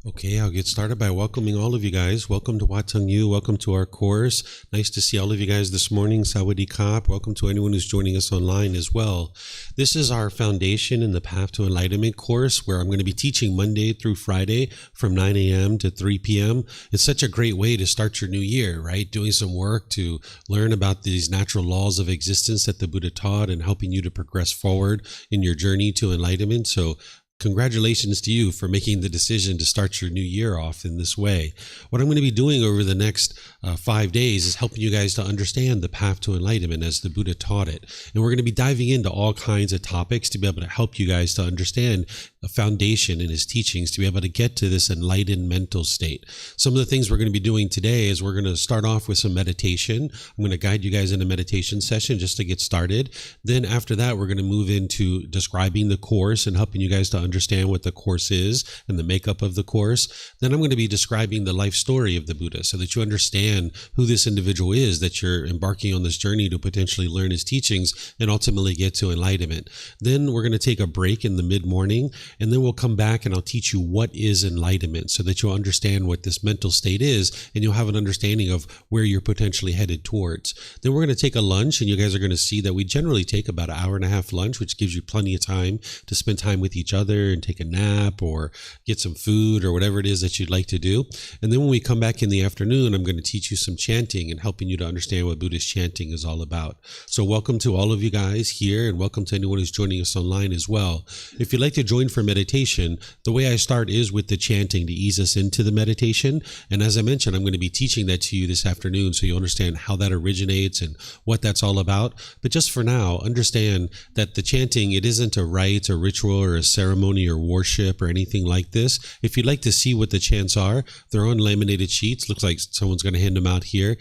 Okay, I'll get started by welcoming all of you guys. Welcome to Watang Yu. Welcome to our course. Nice to see all of you guys this morning. Sawadee Kap. Welcome to anyone who's joining us online as well. This is our Foundation in the Path to Enlightenment course, where I'm going to be teaching Monday through Friday from 9 a.m. to 3 p.m. It's such a great way to start your new year, right? Doing some work to learn about these natural laws of existence that the Buddha taught and helping you to progress forward in your journey to enlightenment. So congratulations to you for making the decision to start your new year off in this way. What I'm going to be doing over the next 5 days is helping you guys to understand the path to enlightenment as the Buddha taught it. And we're going to be diving into all kinds of topics to be able to help you guys to understand a foundation in his teachings to be able to get to this enlightened mental state. Some of the things we're going to be doing today is we're going to start off with some meditation. I'm going to guide you guys in a meditation session just to get started. Then after that, we're going to move into describing the course and helping you guys to understand what the course is and the makeup of the course. Then I'm going to be describing the life story of the Buddha so that you understand who this individual is that you're embarking on this journey to potentially learn his teachings and ultimately get to enlightenment. Then we're going to take a break in the mid-morning, and then we'll come back and I'll teach you what is enlightenment so that you'll understand what this mental state is and you'll have an understanding of where you're potentially headed towards. Then we're going to take a lunch, and you guys are going to see that we generally take about an hour and a half lunch, which gives you plenty of time to spend time with each other and take a nap or get some food or whatever it is that you'd like to do. And then when we come back in the afternoon, I'm going to teach you some chanting and helping you to understand what Buddhist chanting is all about. So welcome to all of you guys here, and welcome to anyone who's joining us online as well. If you'd like to join for meditation, the way I start is with the chanting to ease us into the meditation. And as I mentioned, I'm going to be teaching that to you this afternoon so you understand how that originates and what that's all about. But just for now, understand that the chanting, it isn't a rite or ritual or a ceremony or worship or anything like this. If you'd like to see what the chants are, they're on laminated sheets. Looks like someone's going to hand them out here.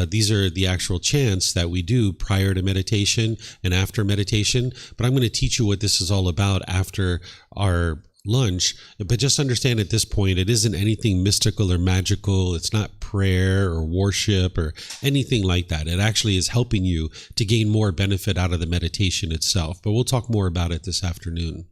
These are the actual chants that we do prior to meditation and after meditation. But I'm going to teach you what this is all about after our lunch. But just understand at this point, it isn't anything mystical or magical. It's not prayer or worship or anything like that. It actually is helping you to gain more benefit out of the meditation itself. But we'll talk more about it this afternoon.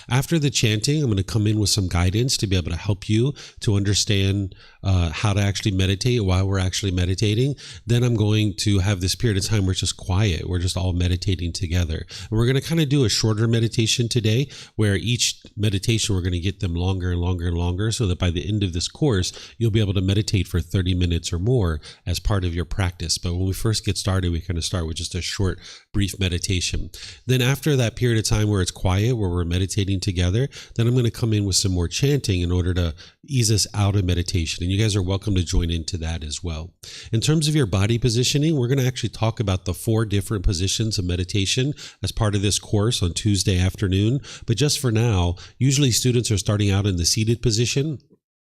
After the chanting, I'm going to come in with some guidance to be able to help you to understand how to actually meditate while we're actually meditating. Then I'm going to have this period of time where it's just quiet. We're just all meditating together. And we're going to kind of do a shorter meditation today, where each meditation we're going to get them longer and longer and longer, so that by the end of this course, you'll be able to meditate for 30 minutes or more as part of your practice. But when we first get started, we kind of start with just a short, brief meditation. Then after that period of time where it's quiet, where we're meditating together, then I'm going to come in with some more chanting in order to ease us out of meditation. And you guys are welcome to join into that as well. In terms of your body positioning, we're going to actually talk about the 4 different positions of meditation as part of this course on Tuesday afternoon. But just for now, usually students are starting out in the seated position.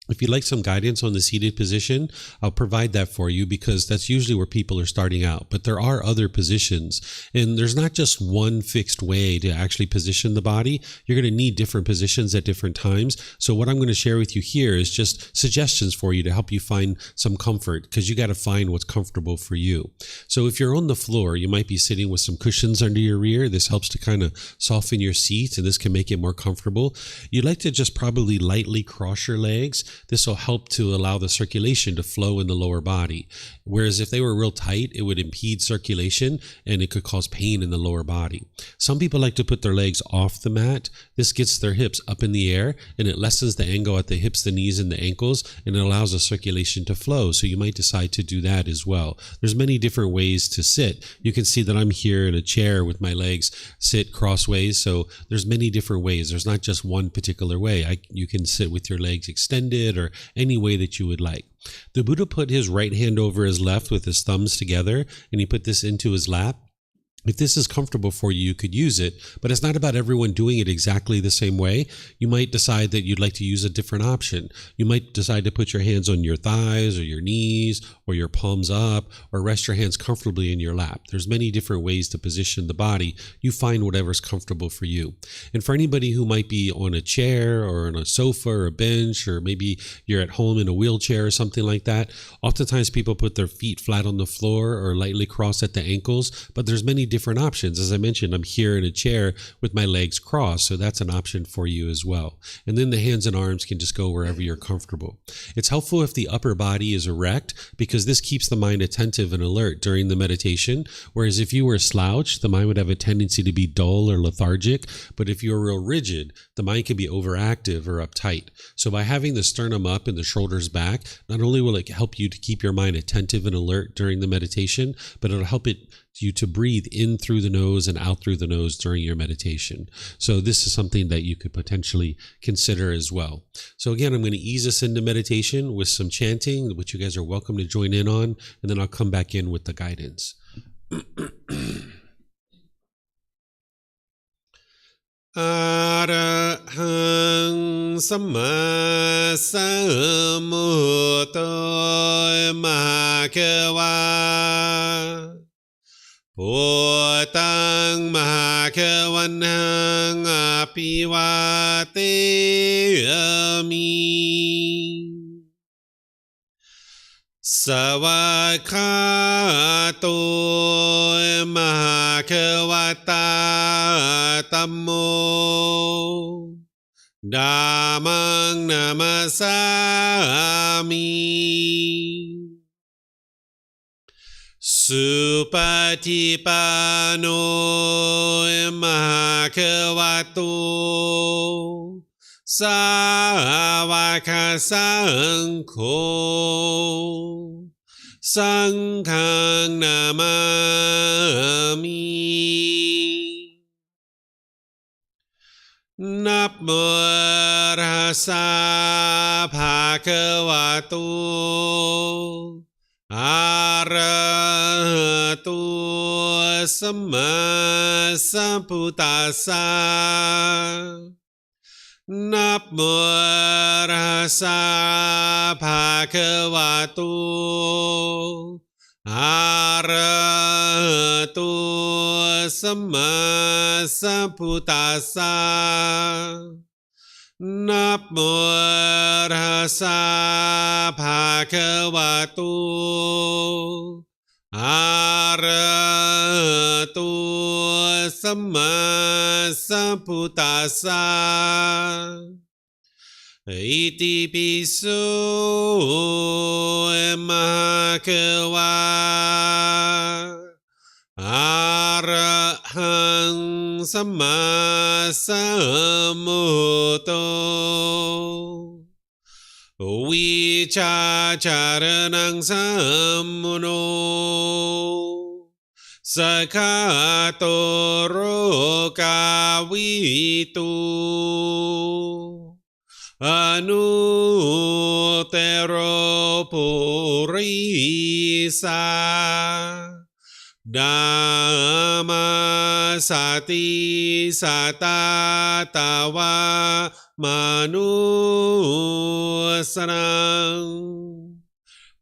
If you'd like some guidance on the seated position, I'll provide that for you, because that's usually where people are starting out. But there are other positions, and there's not just one fixed way to actually position the body. You're going to need different positions at different times. So what I'm going to share with you here is just suggestions for you to help you find some comfort, because you got to find what's comfortable for you. So if you're on the floor, you might be sitting with some cushions under your rear. This helps to kind of soften your seat, and this can make it more comfortable. You'd like to just probably lightly cross your legs. This will help to allow the circulation to flow in the lower body. Whereas if they were real tight, it would impede circulation and it could cause pain in the lower body. Some people like to put their legs off the mat. This gets their hips up in the air, and it lessens the angle at the hips, the knees, and the ankles, and it allows the circulation to flow. So you might decide to do that as well. There's many different ways to sit. You can see that I'm here in a chair with my legs sit crossways. So there's many different ways. There's not just one particular way. You can sit with your legs extended or any way that you would like. The Buddha put his right hand over his left with his thumbs together, and he put this into his lap. If this is comfortable for you, you could use it, but it's not about everyone doing it exactly the same way. You might decide that you'd like to use a different option. You might decide to put your hands on your thighs or your knees or your palms up, or rest your hands comfortably in your lap. There's many different ways to position the body. You find whatever's comfortable for you. And for anybody who might be on a chair or on a sofa or a bench, or maybe you're at home in a wheelchair or something like that, oftentimes people put their feet flat on the floor or lightly crossed at the ankles, but there's many different options. As I mentioned, I'm here in a chair with my legs crossed, so that's an option for you as well. And then the hands and arms can just go wherever you're comfortable. It's helpful if the upper body is erect, because this keeps the mind attentive and alert during the meditation, whereas if you were slouched, the mind would have a tendency to be dull or lethargic. But if you're real rigid, the mind can be overactive or uptight. So by having the sternum up and the shoulders back, not only will it help you to keep your mind attentive and alert during the meditation, but it'll help you to breathe in through the nose and out through the nose during your meditation. So this is something that you could potentially consider as well. So again, I'm going to ease us into meditation with some chanting, which you guys are welcome to join in on, and then I'll come back in with the guidance. Arahang Samma Sambuddho Mahakawa Bhutang Mahakavanang Apivateyami Savakato Mahakavata Tammo Dhammang Namasami Supatipano Mahakavato Savaka Sangho Sanghang Namami Namo Rasa Bhagavato Arahato Samma Sambuddhassa Namo Rasa Bhagavato Arahato Samma Sambuddhassa Namo Rasa Bhagavato Arahato Samma Sambuddhassa Iti piso Mahakawa Arahang Samma Sambuddho Vicacaranang Sammuno Sakato Rokavitu Anutero Purisa Dhamma Sati Satatawa Manusarang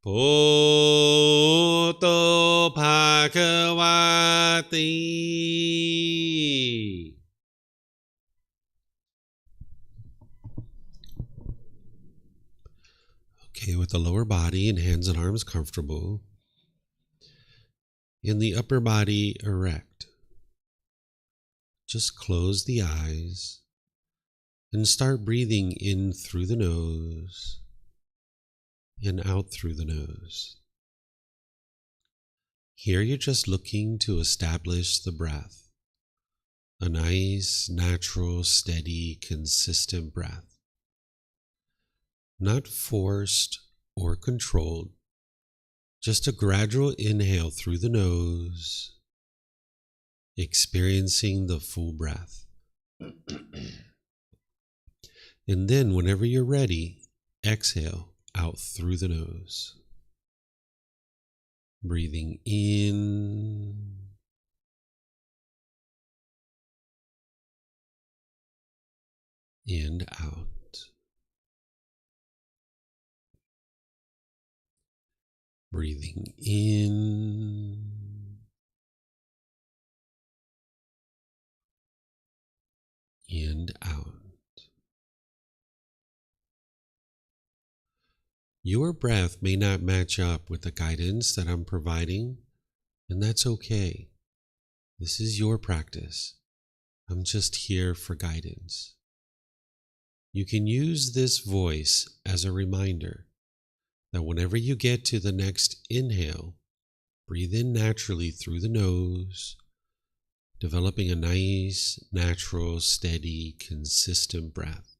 Poto Bhagavati. Okay, with the lower body and hands and arms comfortable, and the upper body erect, just close the eyes and start breathing in through the nose and out through the nose. Here you're just looking to establish the breath, a nice, natural, steady, consistent breath. Not forced or controlled, just a gradual inhale through the nose, experiencing the full breath. And then whenever you're ready, exhale out through the nose. Breathing in and out. Breathing in and out. Your breath may not match up with the guidance that I'm providing, and that's okay. This is your practice. I'm just here for guidance. You can use this voice as a reminder that whenever you get to the next inhale, breathe in naturally through the nose, developing a nice, natural, steady, consistent breath.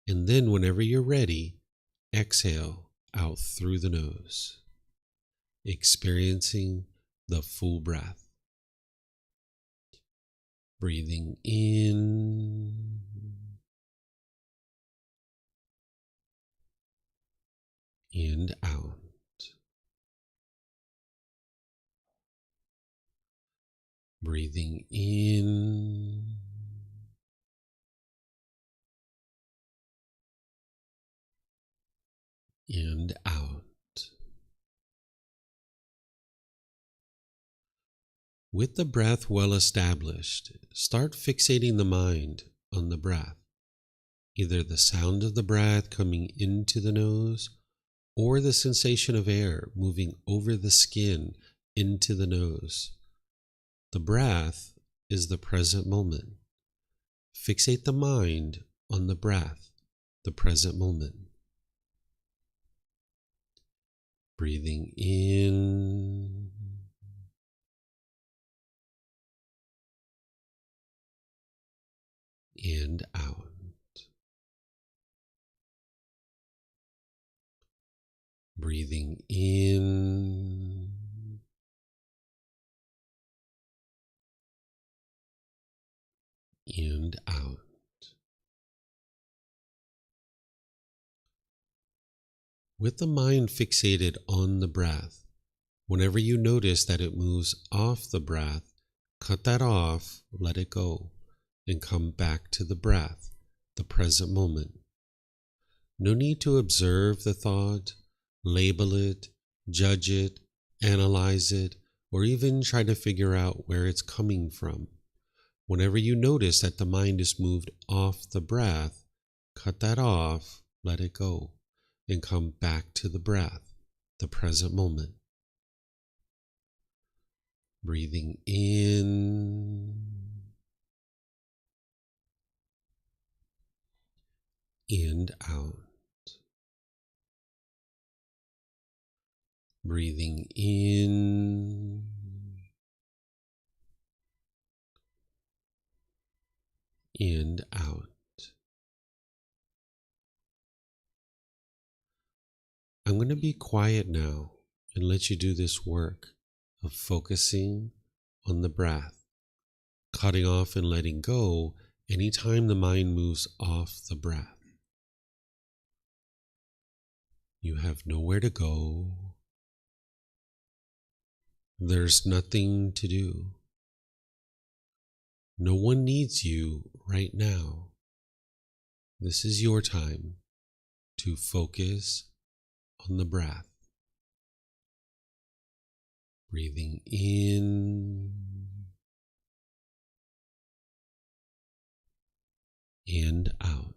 And then whenever you're ready, exhale out through the nose, experiencing the full breath. Breathing in and out. Breathing in and out. With the breath well established, start fixating the mind on the breath, either the sound of the breath coming into the nose or the sensation of air moving over the skin into the nose. The breath is the present moment. Fixate the mind on the breath, the present moment. Breathing in and out. Breathing in and out. With the mind fixated on the breath, whenever you notice that it moves off the breath, cut that off, let it go, and come back to the breath, the present moment. No need to observe the thought, label it, judge it, analyze it, or even try to figure out where it's coming from. Whenever you notice that the mind is moved off the breath, cut that off, let it go, and come back to the breath, the present moment. Breathing in and out. Breathing in and out. I'm going to be quiet now and let you do this work of focusing on the breath, cutting off and letting go anytime the mind moves off the breath. You have nowhere to go. There's nothing to do. No one needs you right now. This is your time to focus on the breath. Breathing in and out.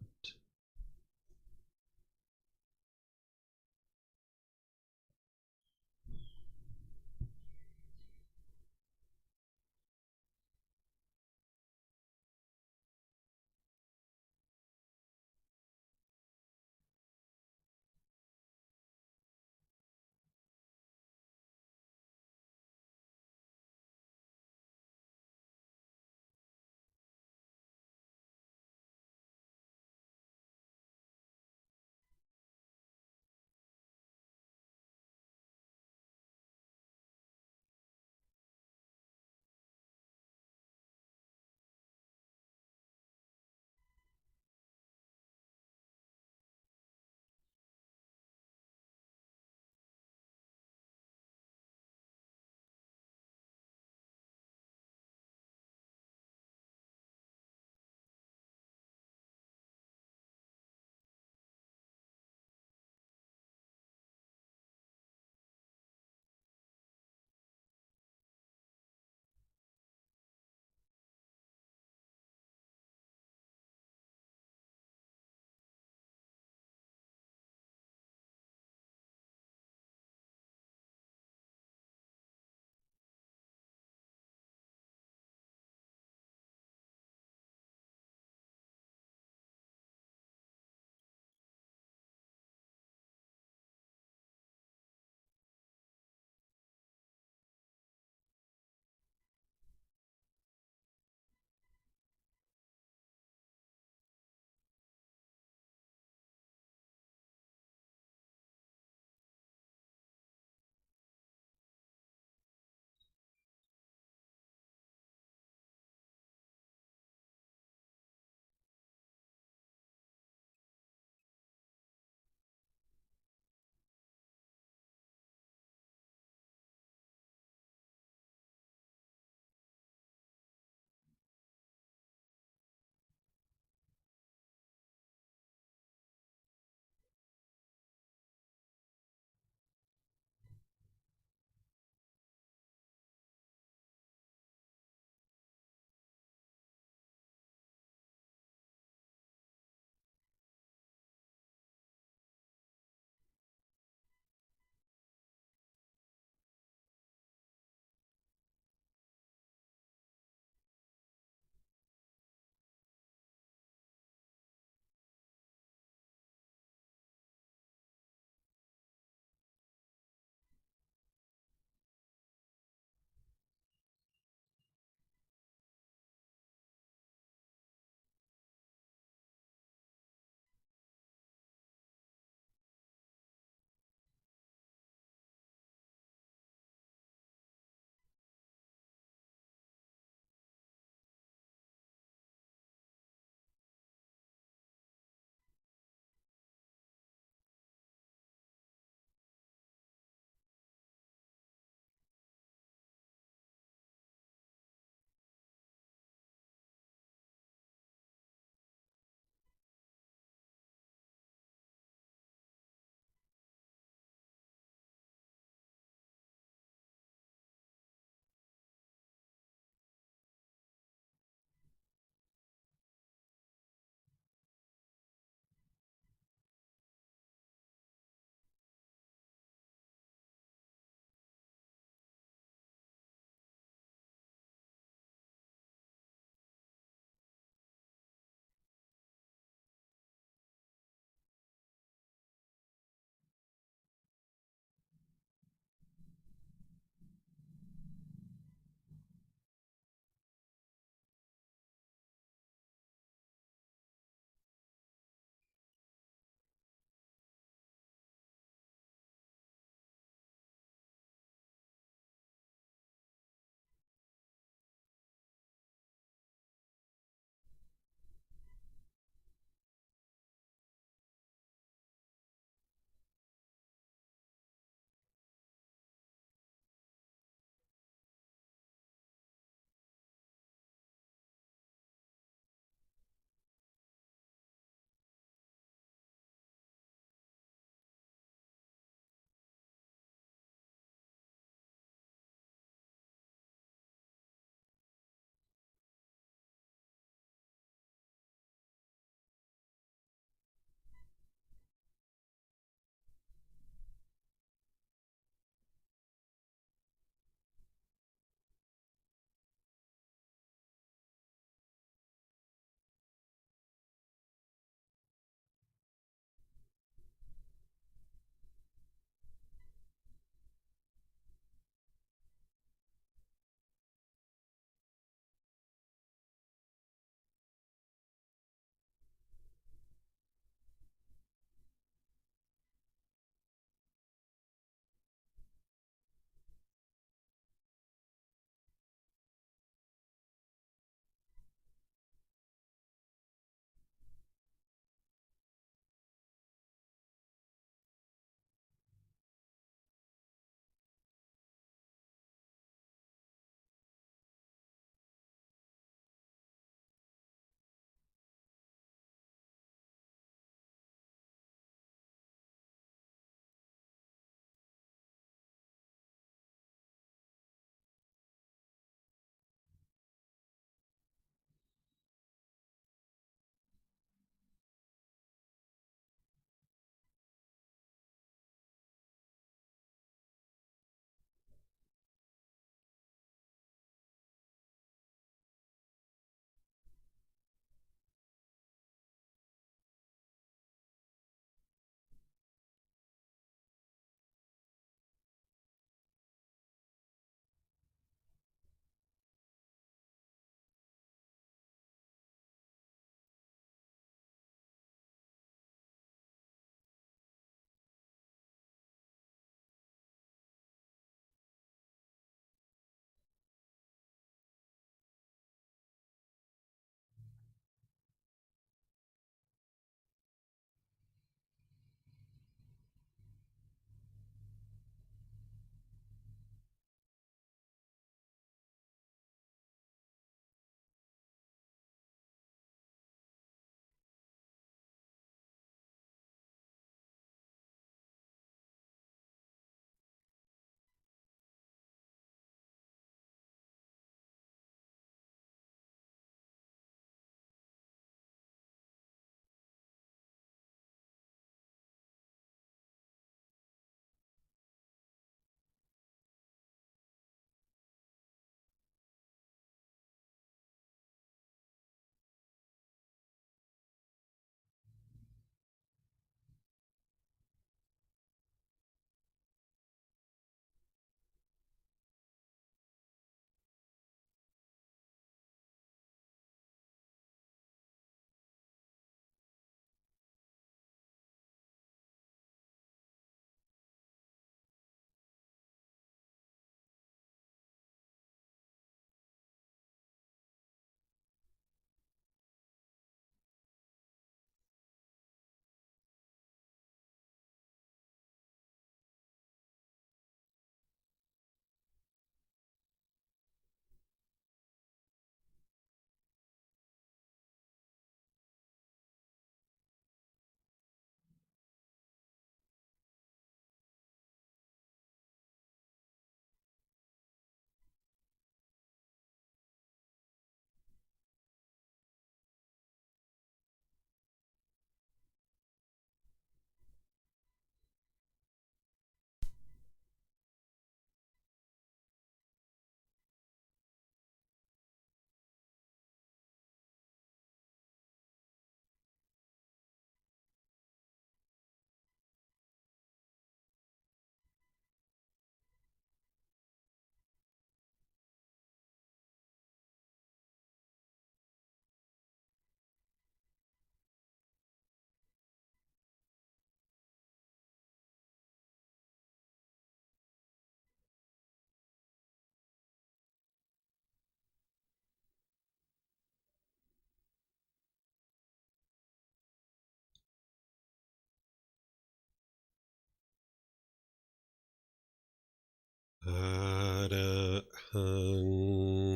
Arahang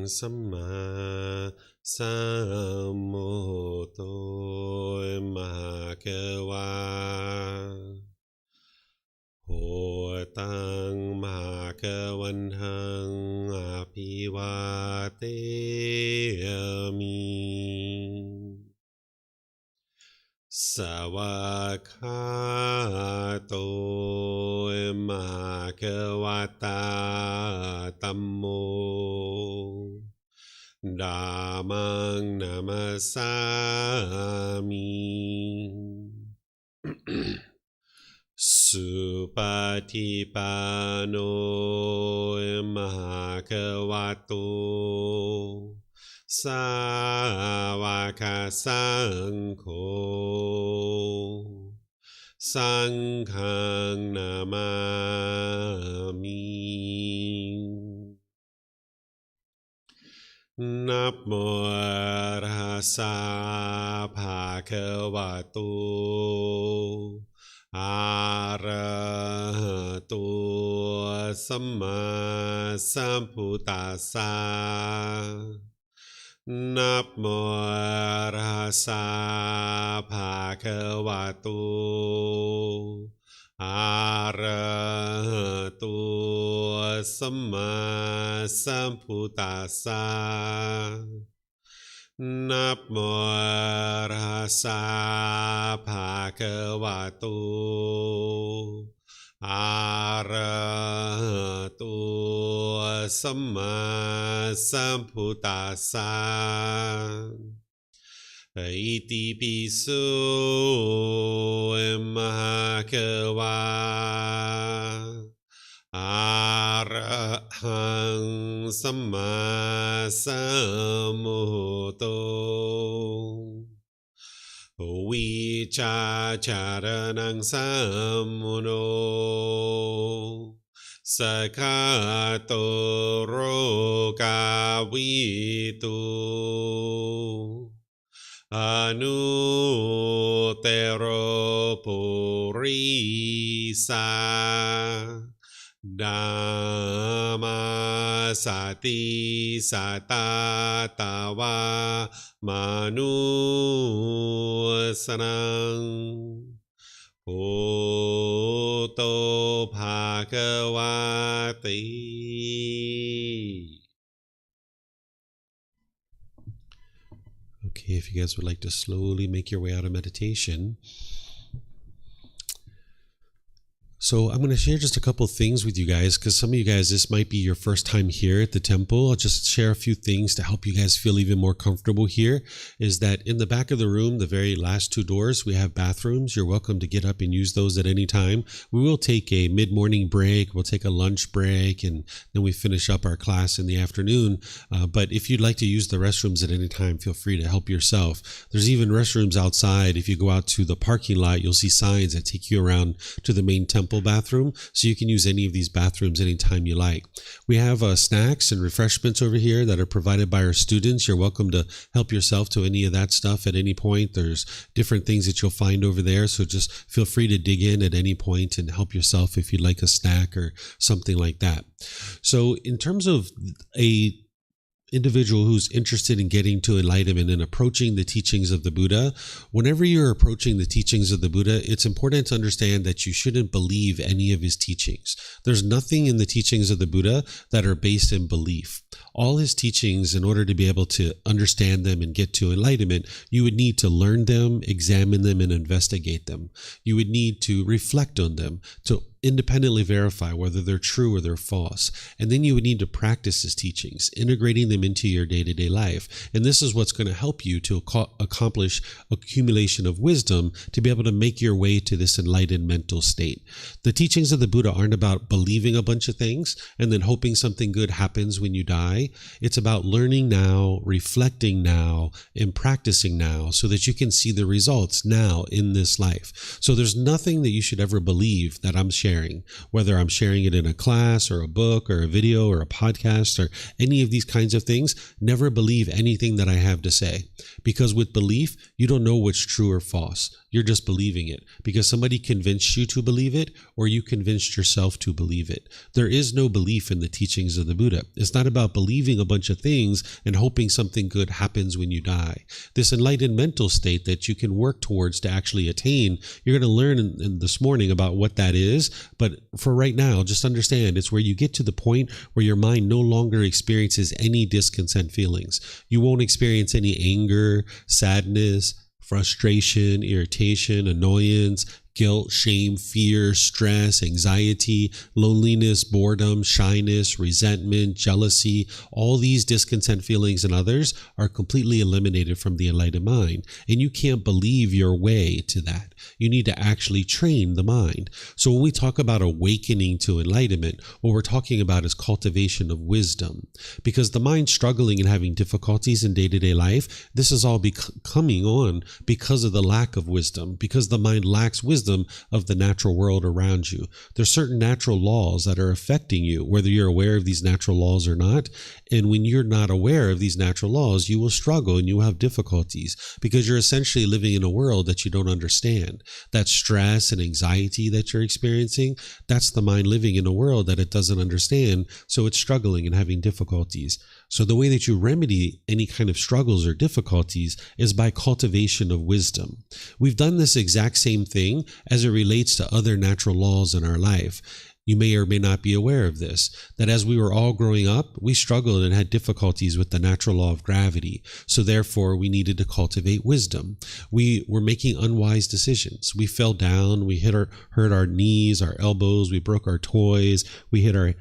Samma Sambuddho Bhagava Hotang Bhagavantang Abhivateyami Savakato Bhagavata Tammo Dhammang Namasami Supatipano Bhagavato Savaka Sangho Sanghang Namami Namo Rasa Bhagavato Arahato Samma Sambuddhassa Namo Rasa Bhagavato Arahato Samma Sambuddhassa Namo Rasa Bhagavato Arahato Samma Sambuddhassa Iti Piso Bhagava Arahang Samma Sambuddho Vichacharanang Sammuno Sakato Rokavitu Anutero Purisa Dhamma Sati Satatawa Manusanang Oto Bhagavati. Okay, if you guys would like to slowly make your way out of meditation. So I'm going to share just a couple things with you guys, because some of you guys, this might be your first time here at the temple. I'll just share a few things to help you guys feel even more comfortable here. Is that in the back of the room, the very last two doors, we have bathrooms. You're welcome to get up and use those at any time. We will take a mid-morning break. We'll take a lunch break, and then we finish up our class in the afternoon. But if you'd like to use the restrooms at any time, feel free to help yourself. There's even restrooms outside. If you go out to the parking lot, you'll see signs that take you around to the main temple bathroom, so you can use any of these bathrooms anytime you like. We have snacks and refreshments over here that are provided by our students. You're welcome to help yourself to any of that stuff at any point. There's different things that you'll find over there, so just feel free to dig in at any point and help yourself if you'd like a snack or something like that. So in terms of a individual who's interested in getting to enlightenment and approaching the teachings of the Buddha, whenever you're approaching the teachings of the Buddha, it's important to understand that you shouldn't believe any of his teachings. There's nothing in the teachings of the Buddha that are based in belief. All his teachings, in order to be able to understand them and get to enlightenment, you would need to learn them, examine them, and investigate them. You would need to reflect on them, to independently verify whether they're true or they're false. And then you would need to practice his teachings, integrating them into your day-to-day life. And this is what's going to help you to accomplish accumulation of wisdom to be able to make your way to this enlightened mental state. The teachings of the Buddha aren't about believing a bunch of things and then hoping something good happens when you die. It's about learning now, reflecting now, and practicing now so that you can see the results now in this life. So there's nothing that you should ever believe that I'm sharing, whether I'm sharing it in a class or a book or a video or a podcast or any of these kinds of things. Never believe anything that I have to say, because with belief, you don't know what's true or false. You're just believing it because somebody convinced you to believe it, or you convinced yourself to believe it. There is no belief in the teachings of the Buddha. It's not about believing a bunch of things and hoping something good happens when you die. This enlightened mental state that you can work towards to actually attain, you're going to learn in this morning about what that is. But for right now, just understand it's where you get to the point where your mind no longer experiences any discontent feelings. You won't experience any anger, sadness, frustration, irritation, annoyance, guilt, shame, fear, stress, anxiety, loneliness, boredom, shyness, resentment, jealousy. All these discontent feelings and others are completely eliminated from the enlightened mind. And you can't believe your way to that. You need to actually train the mind. So when we talk about awakening to enlightenment, what we're talking about is cultivation of wisdom. Because the mind struggling and having difficulties in day-to-day life, this is all coming on because of the lack of wisdom, because the mind lacks wisdom of the natural world around you. There's certain natural laws that are affecting you, whether you're aware of these natural laws or not. And when you're not aware of these natural laws, you will struggle and you will have difficulties because you're essentially living in a world that you don't understand. That stress and anxiety that you're experiencing, that's the mind living in a world that it doesn't understand. So it's struggling and having difficulties. So the way that you remedy any kind of struggles or difficulties is by cultivation of wisdom. We've done this exact same thing as it relates to other natural laws in our life. You may or may not be aware of this, that as we were all growing up, we struggled and had difficulties with the natural law of gravity. So therefore, we needed to cultivate wisdom. We were making unwise decisions. We fell down, we hurt our knees, our elbows, we broke our toys, we hit our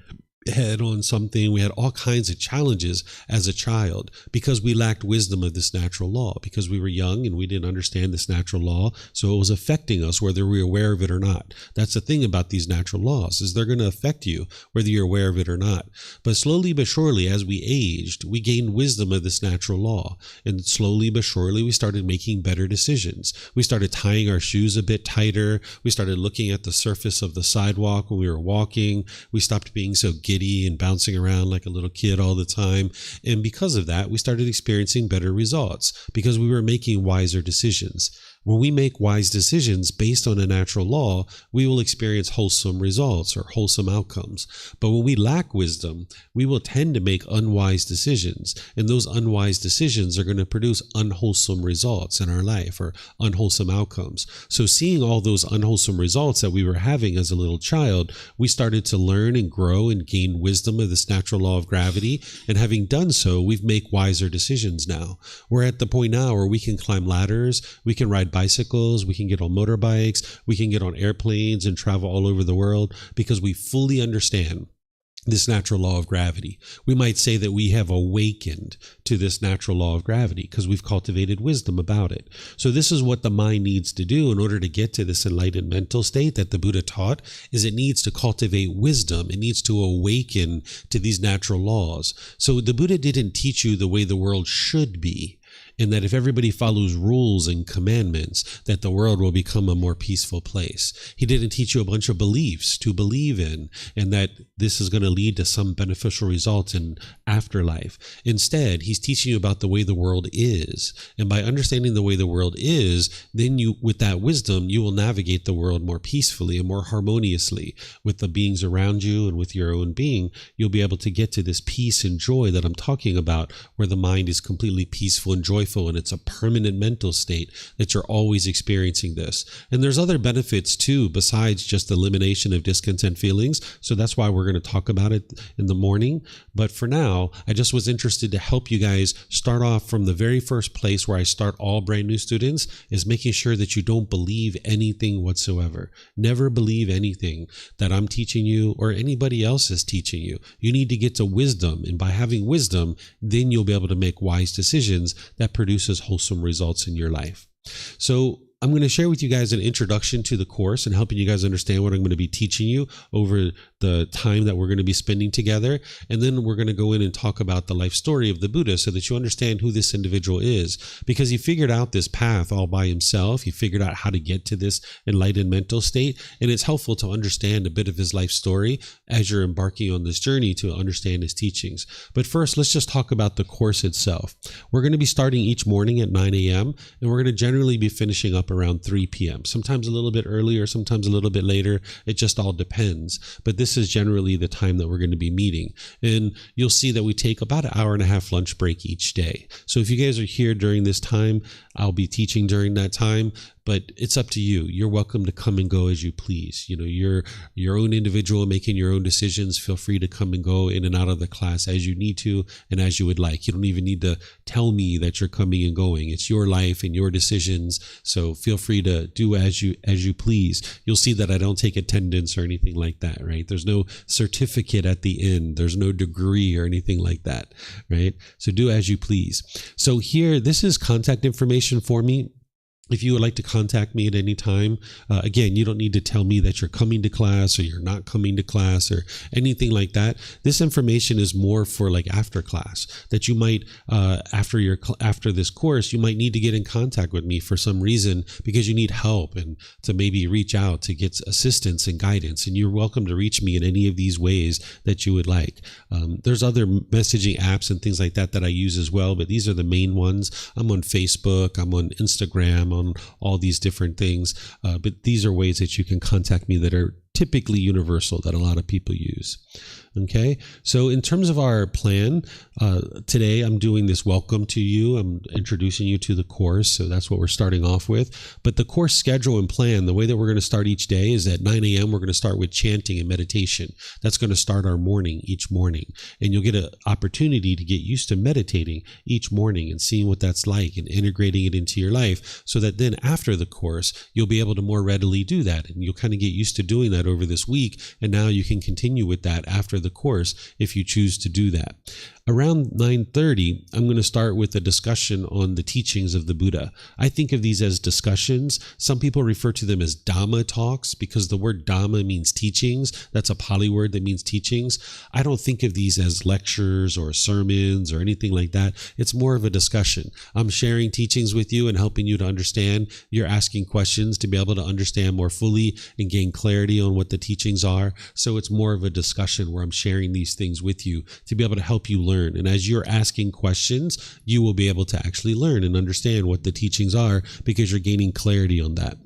head on something. We had all kinds of challenges as a child because we lacked wisdom of this natural law, because we were young and we didn't understand this natural law. So it was affecting us whether we were aware of it or not. That's the thing about these natural laws, is they're going to affect you whether you're aware of it or not. But slowly but surely, as we aged, we gained wisdom of this natural law. And slowly but surely, we started making better decisions. We started tying our shoes a bit tighter. We started looking at the surface of the sidewalk when we were walking. We stopped being so giddy and bouncing around like a little kid all the time. And because of that, we started experiencing better results because we were making wiser decisions. When we make wise decisions based on a natural law, we will experience wholesome results or wholesome outcomes. But when we lack wisdom, we will tend to make unwise decisions. And those unwise decisions are going to produce unwholesome results in our life or unwholesome outcomes. So seeing all those unwholesome results that we were having as a little child, we started to learn and grow and gain wisdom of this natural law of gravity. And having done so, we've made wiser decisions now. We're at the point now where we can climb ladders, we can ride bicycles, we can get on motorbikes, we can get on airplanes and travel all over the world because we fully understand this natural law of gravity. We might say that we have awakened to this natural law of gravity because we've cultivated wisdom about it. So this is what the mind needs to do in order to get to this enlightened mental state that the Buddha taught, is it needs to cultivate wisdom. It needs to awaken to these natural laws. So the Buddha didn't teach you the way the world should be, and that if everybody follows rules and commandments, that the world will become a more peaceful place. He didn't teach you a bunch of beliefs to believe in, and that this is going to lead to some beneficial results in afterlife. Instead, he's teaching you about the way the world is. And by understanding the way the world is, then you, with that wisdom, you will navigate the world more peacefully and more harmoniously with the beings around you and with your own being. You'll be able to get to this peace and joy that I'm talking about, where the mind is completely peaceful and joyful, and it's a permanent mental state that you're always experiencing this. And there's other benefits too, besides just the elimination of discontent feelings. So that's why we're going to talk about it in the morning. But for now, I just was interested to help you guys start off from the very first place where I start all brand new students, is making sure that you don't believe anything whatsoever. Never believe anything that I'm teaching you or anybody else is teaching you. You need to get to wisdom. And by having wisdom, then you'll be able to make wise decisions that produces wholesome results in your life. So I'm going to share with you guys an introduction to the course and helping you guys understand what I'm going to be teaching you over the time that we're going to be spending together. And then we're going to go in and talk about the life story of the Buddha so that you understand who this individual is, because he figured out this path all by himself. He figured out how to get to this enlightened mental state. And it's helpful to understand a bit of his life story as you're embarking on this journey to understand his teachings. But first, let's just talk about the course itself. We're going to be starting each morning at 9 a.m. and we're going to generally be finishing up around 3 p.m. Sometimes a little bit earlier, sometimes a little bit later. It just all depends. But this is generally the time that we're going to be meeting. And you'll see that we take about an hour and a half lunch break each day. So if you guys are here during this time, I'll be teaching during that time. But it's up to you. You're welcome to come and go as you please. You know, you're your own individual making your own decisions. Feel free to come and go in and out of the class as you need to and as you would like. You don't even need to tell me that you're coming and going. It's your life and your decisions. So feel free to do as you please. You'll see that I don't take attendance or anything like that, right? There's no certificate at the end. There's no degree or anything like that, right? So do as you please. So here, this is contact information for me. If you would like to contact me at any time, again, you don't need to tell me that you're coming to class or you're not coming to class or anything like that. This information is more for like after class, that you might, after this course, you might need to get in contact with me for some reason because you need help and to maybe reach out to get assistance and guidance. And you're welcome to reach me in any of these ways that you would like. There's other messaging apps and things like that I use as well, but these are the main ones. I'm on Facebook, I'm on Instagram, on all these different things, but these are ways that you can contact me that are typically universal that a lot of people use. Okay, so in terms of our plan, today I'm doing this welcome to you. I'm introducing you to the course, so that's what we're starting off with. But the course schedule and plan, the way that we're going to start each day is at 9 a.m. we're going to start with chanting and meditation. That's going to start our morning each morning. And you'll get an opportunity to get used to meditating each morning and seeing what that's like and integrating it into your life so that then after the course, you'll be able to more readily do that. And you'll kind of get used to doing that over this week. And now you can continue with that after the course if you choose to do that. Around 9:30, I'm going to start with a discussion on the teachings of the Buddha. I think of these as discussions. Some people refer to them as Dhamma talks because the word Dhamma means teachings. That's a Pali word that means teachings. I don't think of these as lectures or sermons or anything like that. It's more of a discussion. I'm sharing teachings with you and helping you to understand. You're asking questions to be able to understand more fully and gain clarity on what the teachings are. So it's more of a discussion where I'm sharing these things with you to be able to help you learn. And as you're asking questions, you will be able to actually learn and understand what the teachings are because you're gaining clarity on that.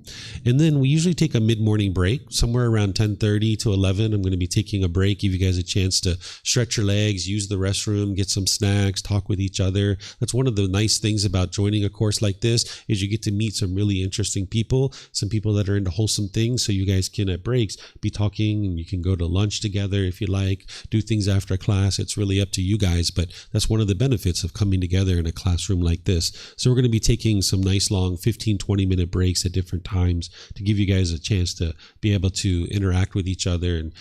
And then we usually take a mid-morning break, somewhere around 10:30 to 11. I'm going to be taking a break, give you guys a chance to stretch your legs, use the restroom, get some snacks, talk with each other. That's one of the nice things about joining a course like this is you get to meet some really interesting people, some people that are into wholesome things. So you guys can at breaks be talking and you can go to lunch together if you like, do things after class. It's really up to you guys. But that's one of the benefits of coming together in a classroom like this. So we're going to be taking some nice long 15-20 minute breaks at different times to give you guys a chance to be able to interact with each other and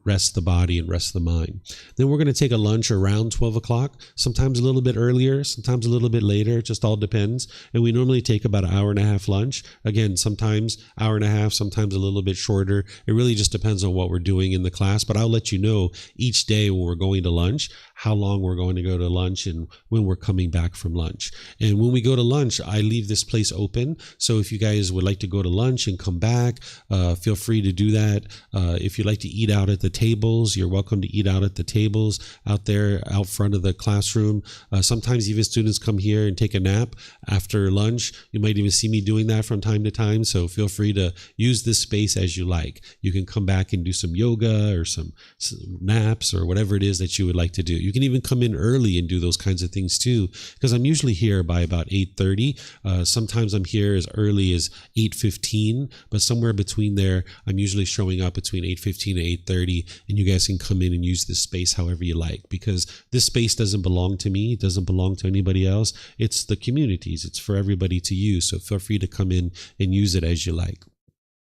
rest the body and rest the mind. Then we're going to take a lunch around 12 o'clock, sometimes a little bit earlier, sometimes a little bit later. It just all depends. And we normally take about an hour and a half lunch. Again, sometimes hour and a half, sometimes a little bit shorter. It really just depends on what we're doing in the class. But I'll let you know each day when we're going to lunch how long we're going to go to lunch and when we're coming back from lunch. And when we go to lunch, I leave this place open. So if you guys would like to go to lunch and come back, feel free to do that. If you'd like to eat out at the tables, you're welcome to eat out at the tables out there out front of the classroom. Sometimes even students come here and take a nap after lunch. You might even see me doing that from time to time. So feel free to use this space as you like. You can come back and do some yoga or some naps or whatever it is that you would like to do. You can even come in early and do those kinds of things too, because I'm usually here by about 8:30. Sometimes I'm here as early as 8:15, but somewhere between there, I'm usually showing up between 8:15 and 8:30, and you guys can come in and use this space however you like, because this space doesn't belong to me. It doesn't belong to anybody else. It's the community's. It's for everybody to use. So feel free to come in and use it as you like.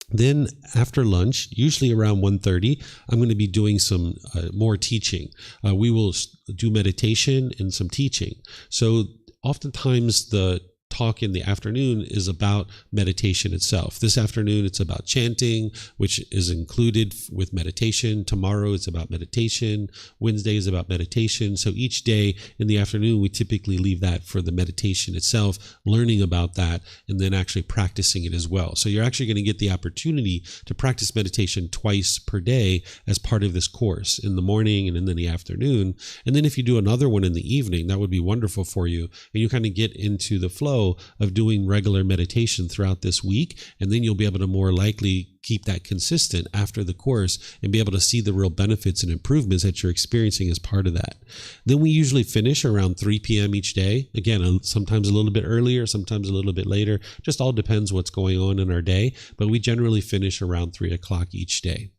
Then after lunch, usually around 1:30, I'm going to be doing some more teaching. We will do meditation and some teaching. So oftentimes the talk in the afternoon is about meditation itself. This afternoon, it's about chanting, which is included with meditation. Tomorrow, it's about meditation. Wednesday is about meditation. So each day in the afternoon, we typically leave that for the meditation itself, learning about that, and then actually practicing it as well. So you're actually going to get the opportunity to practice meditation twice per day as part of this course, in the morning and then in the afternoon. And then if you do another one in the evening, that would be wonderful for you. And you kind of get into the flow of doing regular meditation throughout this week. And then you'll be able to more likely keep that consistent after the course and be able to see the real benefits and improvements that you're experiencing as part of that. Then we usually finish around 3 p.m. each day. Again, sometimes a little bit earlier, sometimes a little bit later. Just all depends what's going on in our day. But we generally finish around 3 o'clock each day.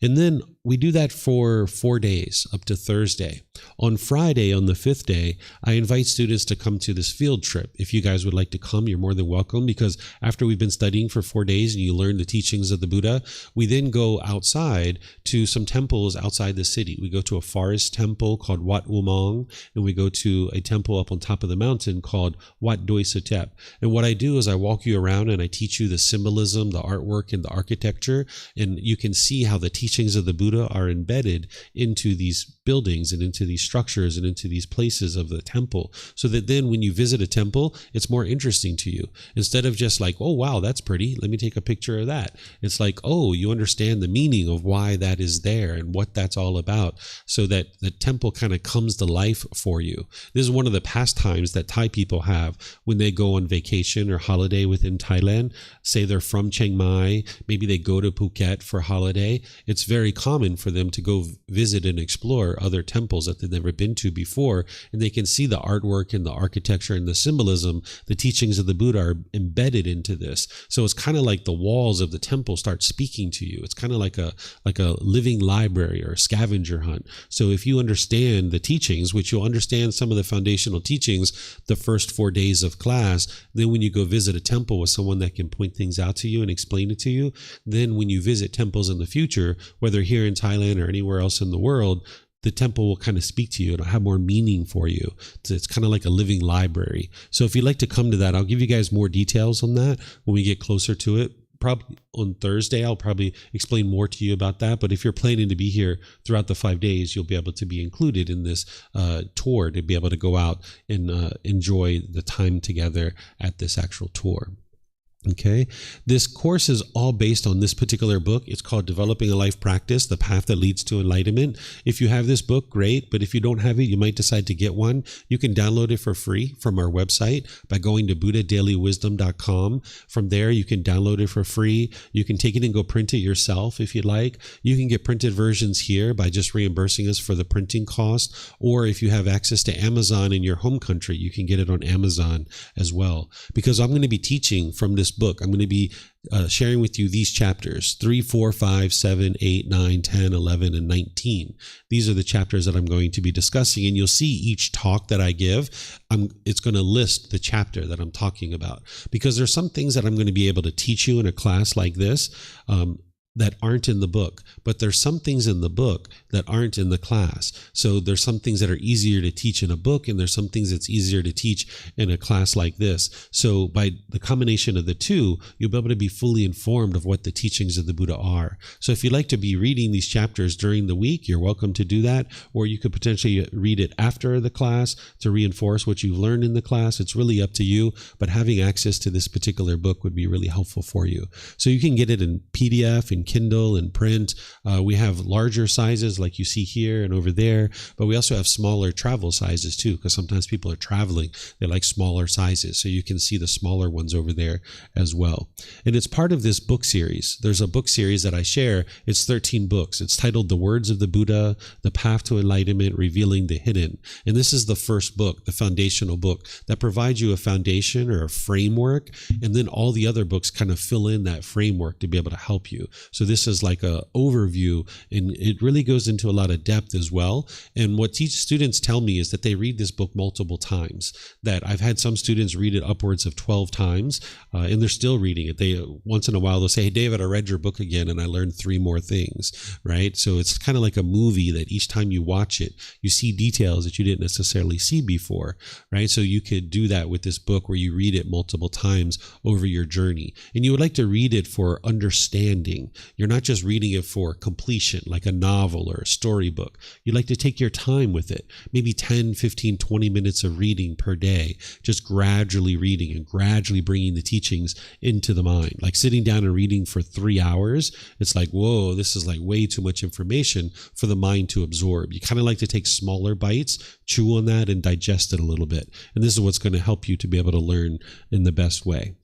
And then we do that for 4 days up to Thursday. On Friday, on the 5th day, I invite students to come to this field trip. If you guys would like to come, you're more than welcome, because after we've been studying for 4 days and you learn the teachings of the Buddha, we then go outside to some temples outside the city. We go to a forest temple called Wat Umong, and we go to a temple up on top of the mountain called Wat Doi Satep. And what I do is I walk you around and I teach you the symbolism, the artwork, and the architecture, and you can see how the teachings of the Buddha are embedded into these buildings and into these structures and into these places of the temple, so that then when you visit a temple, it's more interesting to you. Instead of just like, oh, wow, that's pretty, let me take a picture of that. It's like, oh, you understand the meaning of why that is there and what that's all about, so that the temple kind of comes to life for you. This is one of the pastimes that Thai people have when they go on vacation or holiday within Thailand. Say they're from Chiang Mai, maybe they go to Phuket for holiday. It's very common for them to go visit and explore other temples that they've never been to before, and they can see the artwork and the architecture and the symbolism. The teachings of the Buddha are embedded into this. So it's kind of like the walls of the temple start speaking to you. It's kind of like a living library or a scavenger hunt. So if you understand the teachings, which you'll understand some of the foundational teachings the first 4 days of class, then when you go visit a temple with someone that can point things out to you and explain it to you, then when you visit temples in the future, whether here in Thailand or anywhere else in the world, the temple will kind of speak to you. It'll have more meaning for you. It's kind of like a living library. So if you'd like to come to that, I'll give you guys more details on that when we get closer to it. Probably on Thursday, I'll probably explain more to you about that. But if you're planning to be here throughout the 5 days, you'll be able to be included in this tour, to be able to go out and enjoy the time together at this actual tour. Okay, this course is all based on this particular book. It's called Developing a Life Practice, The Path That Leads to Enlightenment. If you have this book, great. But if you don't have it, you might decide to get one. You can download it for free from our website by going to buddhadailywisdom.com. From there, you can download it for free. You can take it and go print it yourself if you'd like. You can get printed versions here by just reimbursing us for the printing cost. Or if you have access to Amazon in your home country, you can get it on Amazon as well. Because I'm going to be teaching from this book. I'm going to be sharing with you these chapters 3, 4, 5, 7, 8, 9, 10, 11, and 19. These are the chapters that I'm going to be discussing, and you'll see each talk that I give, it's going to list the chapter that I'm talking about, because there's some things that I'm going to be able to teach you in a class like this that aren't in the book, but there's some things in the book that aren't in the class. So there's some things that are easier to teach in a book, and there's some things that's easier to teach in a class like this. So by the combination of the two, you'll be able to be fully informed of what the teachings of the Buddha are. So if you'd like to be reading these chapters during the week, you're welcome to do that, or you could potentially read it after the class to reinforce what you've learned in the class. It's really up to you, but having access to this particular book would be really helpful for you. So you can get it in PDF and Kindle and print. We have larger sizes like you see here and over there, but we also have smaller travel sizes too, because sometimes people are traveling. They like smaller sizes. So you can see the smaller ones over there as well. And it's part of this book series. There's a book series that I share. It's 13 books. It's titled The Words of the Buddha, The Path to Enlightenment, Revealing the Hidden. And this is the first book, the foundational book, that provides you a foundation or a framework. And then all the other books kind of fill in that framework to be able to help you. So this is like a overview, and it really goes into a lot of depth as well. And what students tell me is that they read this book multiple times, that I've had some students read it upwards of 12 times, and they're still reading it. They once in a while they'll say, hey, David, I read your book again and I learned 3 more things, right? So it's kind of like a movie that each time you watch it, you see details that you didn't necessarily see before, right? So you could do that with this book where you read it multiple times over your journey. And you would like to read it for understanding. You're not just reading it for completion, like a novel or a storybook. You'd like to take your time with it, maybe 10, 15, 20 minutes of reading per day, just gradually reading and gradually bringing the teachings into the mind. Like sitting down and reading for 3 hours, it's like, whoa, this is like way too much information for the mind to absorb. You kind of like to take smaller bites, chew on that, and digest it a little bit. And this is what's going to help you to be able to learn in the best way.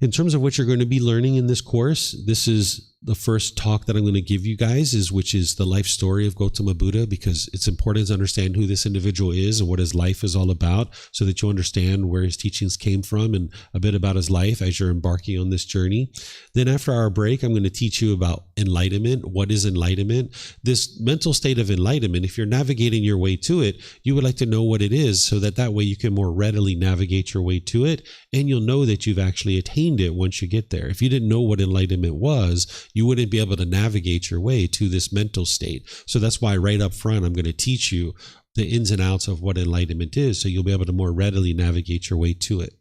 In terms of what you're going to be learning in this course, this is the first talk that I'm going to give you guys, which is the life story of Gotama Buddha, because it's important to understand who this individual is and what his life is all about, so that you understand where his teachings came from and a bit about his life as you're embarking on this journey. Then after our break, I'm going to teach you about enlightenment. What is enlightenment? This mental state of enlightenment, if you're navigating your way to it, you would like to know what it is, so that way you can more readily navigate your way to it, and you'll know that you've actually attained it once you get there. If you didn't know what enlightenment was, you wouldn't be able to navigate your way to this mental state. So that's why right up front, I'm going to teach you the ins and outs of what enlightenment is, so you'll be able to more readily navigate your way to it.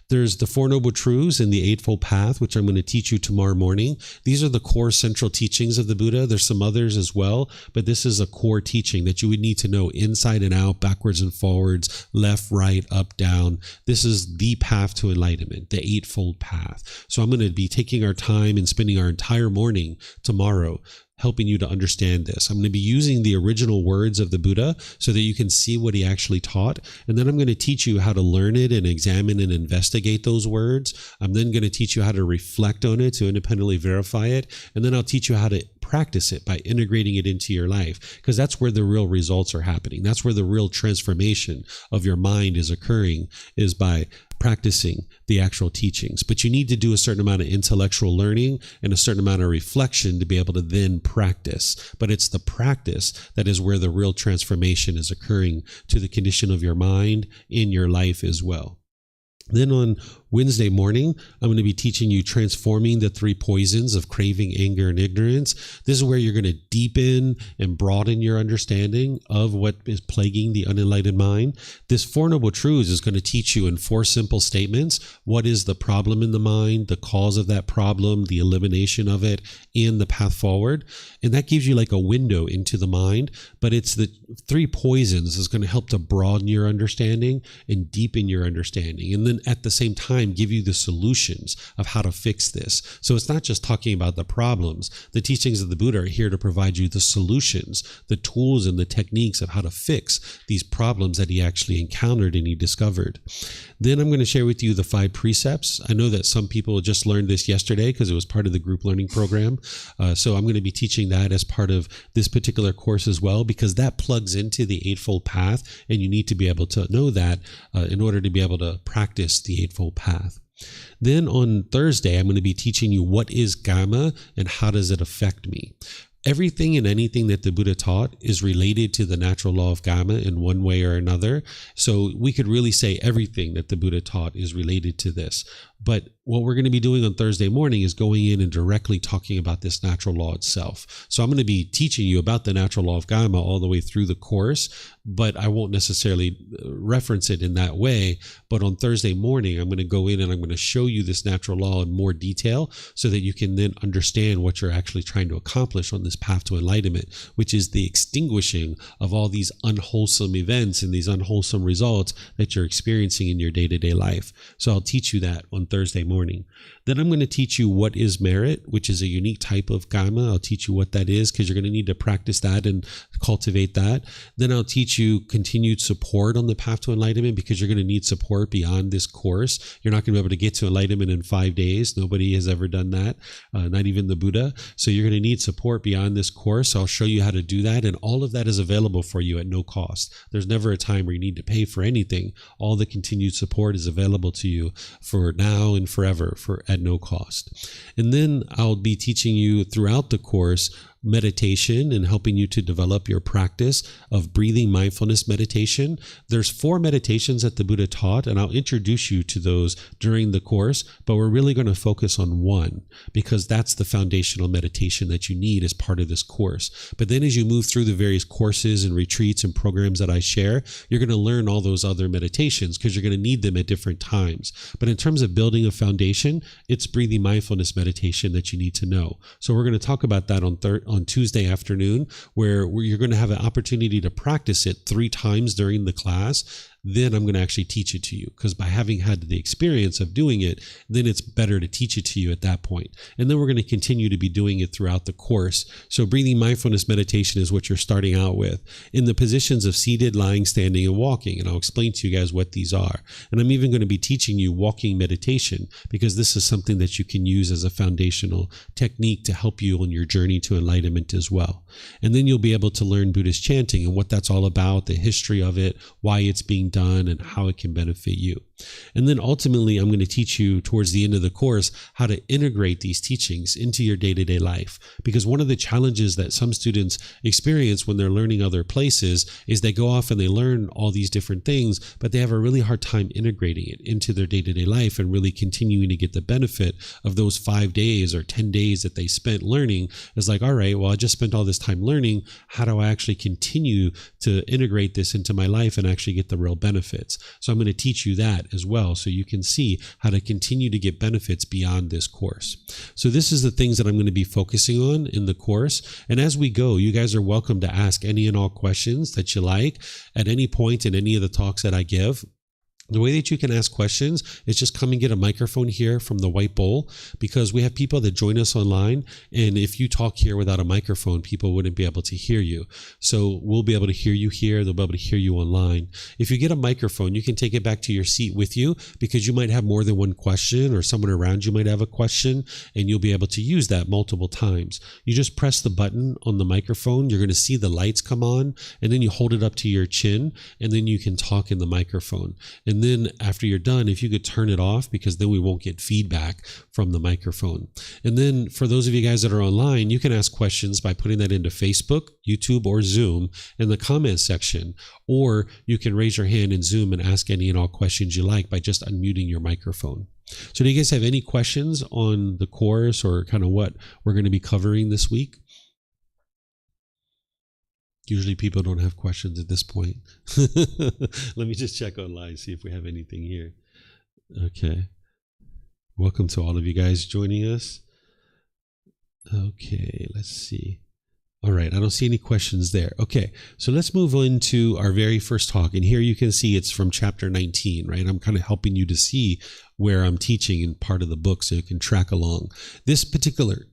There's the Four Noble Truths and the Eightfold Path, which I'm going to teach you tomorrow morning. These are the core central teachings of the Buddha. There's some others as well, but this is a core teaching that you would need to know inside and out, backwards and forwards, left, right, up, down. This is the path to enlightenment, the Eightfold Path. So I'm going to be taking our time and spending our entire morning tomorrow helping you to understand this. I'm going to be using the original words of the Buddha so that you can see what he actually taught. And then I'm going to teach you how to learn it and examine and investigate those words. I'm then going to teach you how to reflect on it to independently verify it. And then I'll teach you how to practice it by integrating it into your life, because that's where the real results are happening. That's where the real transformation of your mind is occurring, is by practicing the actual teachings. But you need to do a certain amount of intellectual learning and a certain amount of reflection to be able to then practice. But it's the practice that is where the real transformation is occurring to the condition of your mind in your life as well. Then on Wednesday morning, I'm going to be teaching you transforming the 3 poisons of craving, anger, and ignorance. This is where you're going to deepen and broaden your understanding of what is plaguing the unenlightened mind. This Four Noble Truths is going to teach you in 4 simple statements what is the problem in the mind, the cause of that problem, the elimination of it, and the path forward. And that gives you like a window into the mind, but it's the 3 poisons is going to help to broaden your understanding and deepen your understanding. And then at the same time, give you the solutions of how to fix this. So it's not just talking about the problems. The teachings of the Buddha are here to provide you the solutions, the tools and the techniques of how to fix these problems that he actually encountered and he discovered. Then I'm going to share with you the 5 precepts. I know that some people just learned this yesterday because it was part of the group learning program. So I'm going to be teaching that as part of this particular course as well, because that plugs into the Eightfold Path, and you need to be able to know that in order to be able to practice the Eightfold Path. Then on Thursday, I'm going to be teaching you what is Gama and how does it affect me. Everything and anything that the Buddha taught is related to the natural law of Gama in one way or another. So we could really say everything that the Buddha taught is related to this. But what we're going to be doing on Thursday morning is going in and directly talking about this natural law itself. So I'm going to be teaching you about the natural law of Gama all the way through the course, but I won't necessarily reference it in that way. But on Thursday morning, I'm going to go in and I'm going to show you this natural law in more detail so that you can then understand what you're actually trying to accomplish on this path to enlightenment, which is the extinguishing of all these unwholesome events and these unwholesome results that you're experiencing in your day-to-day life. So I'll teach you that on Thursday morning. Then I'm going to teach you what is merit, which is a unique type of Gama. I'll teach you what that is because you're going to need to practice that and cultivate that. Then I'll teach you continued support on the path to enlightenment because you're going to need support beyond this course. You're not going to be able to get to enlightenment in 5 days. Nobody has ever done that, not even the Buddha. So you're going to need support beyond this course. I'll show you how to do that. And all of that is available for you at no cost. There's never a time where you need to pay for anything. All the continued support is available to you for now now and forever at no cost. And then I'll be teaching you throughout the course meditation and helping you to develop your practice of breathing mindfulness meditation. There's 4 meditations that the Buddha taught, and I'll introduce you to those during the course, but we're really going to focus on one because that's the foundational meditation that you need as part of this course. But then as you move through the various courses and retreats and programs that I share, you're going to learn all those other meditations because you're going to need them at different times. But in terms of building a foundation, it's breathing mindfulness meditation that you need to know. So we're going to talk about that on Tuesday afternoon, where you're going to have an opportunity to practice it 3 times during the class. Then I'm going to actually teach it to you, because by having had the experience of doing it, then it's better to teach it to you at that point. And then we're going to continue to be doing it throughout the course. So breathing mindfulness meditation is what you're starting out with in the positions of seated, lying, standing, and walking. And I'll explain to you guys what these are. And I'm even going to be teaching you walking meditation, because this is something that you can use as a foundational technique to help you on your journey to enlightenment as well. And then you'll be able to learn Buddhist chanting and what that's all about, the history of it, why it's being done, and how it can benefit you. And then ultimately, I'm going to teach you towards the end of the course how to integrate these teachings into your day-to-day life. Because one of the challenges that some students experience when they're learning other places is they go off and they learn all these different things, but they have a really hard time integrating it into their day-to-day life and really continuing to get the benefit of those 5 days or 10 days that they spent learning. It's like, all right, well, I just spent all this time learning. How do I actually continue to integrate this into my life and actually get the real benefits? So I'm going to teach you that as well, so you can see how to continue to get benefits beyond this course. So this is the things that I'm going to be focusing on in the course. And as we go, you guys are welcome to ask any and all questions that you like at any point in any of the talks that I give. The way that you can ask questions is just come and get a microphone here from the white bowl, because we have people that join us online. And if you talk here without a microphone, people wouldn't be able to hear you. So we'll be able to hear you here. They'll be able to hear you online. If you get a microphone, you can take it back to your seat with you, because you might have more than one question, or someone around you might have a question, and you'll be able to use that multiple times. You just press the button on the microphone. You're going to see the lights come on, and then you hold it up to your chin, and then you can talk in the microphone. And then after you're done, if you could turn it off, because then we won't get feedback from the microphone. And then for those of you guys that are online, you can ask questions by putting that into Facebook, YouTube, or Zoom in the comments section, or you can raise your hand in Zoom and ask any and all questions you like by just unmuting your microphone. So do you guys have any questions on the course or kind of what we're going to be covering this week? Usually people don't have questions at this point. Let me just check online, see if we have anything here. Okay. Welcome to all of you guys joining us. Okay, let's see. All right, I don't see any questions there. Okay, so let's move into our very first talk. And here you can see it's from chapter 19, right? I'm kind of helping you to see where I'm teaching in part of the book so you can track along. This particular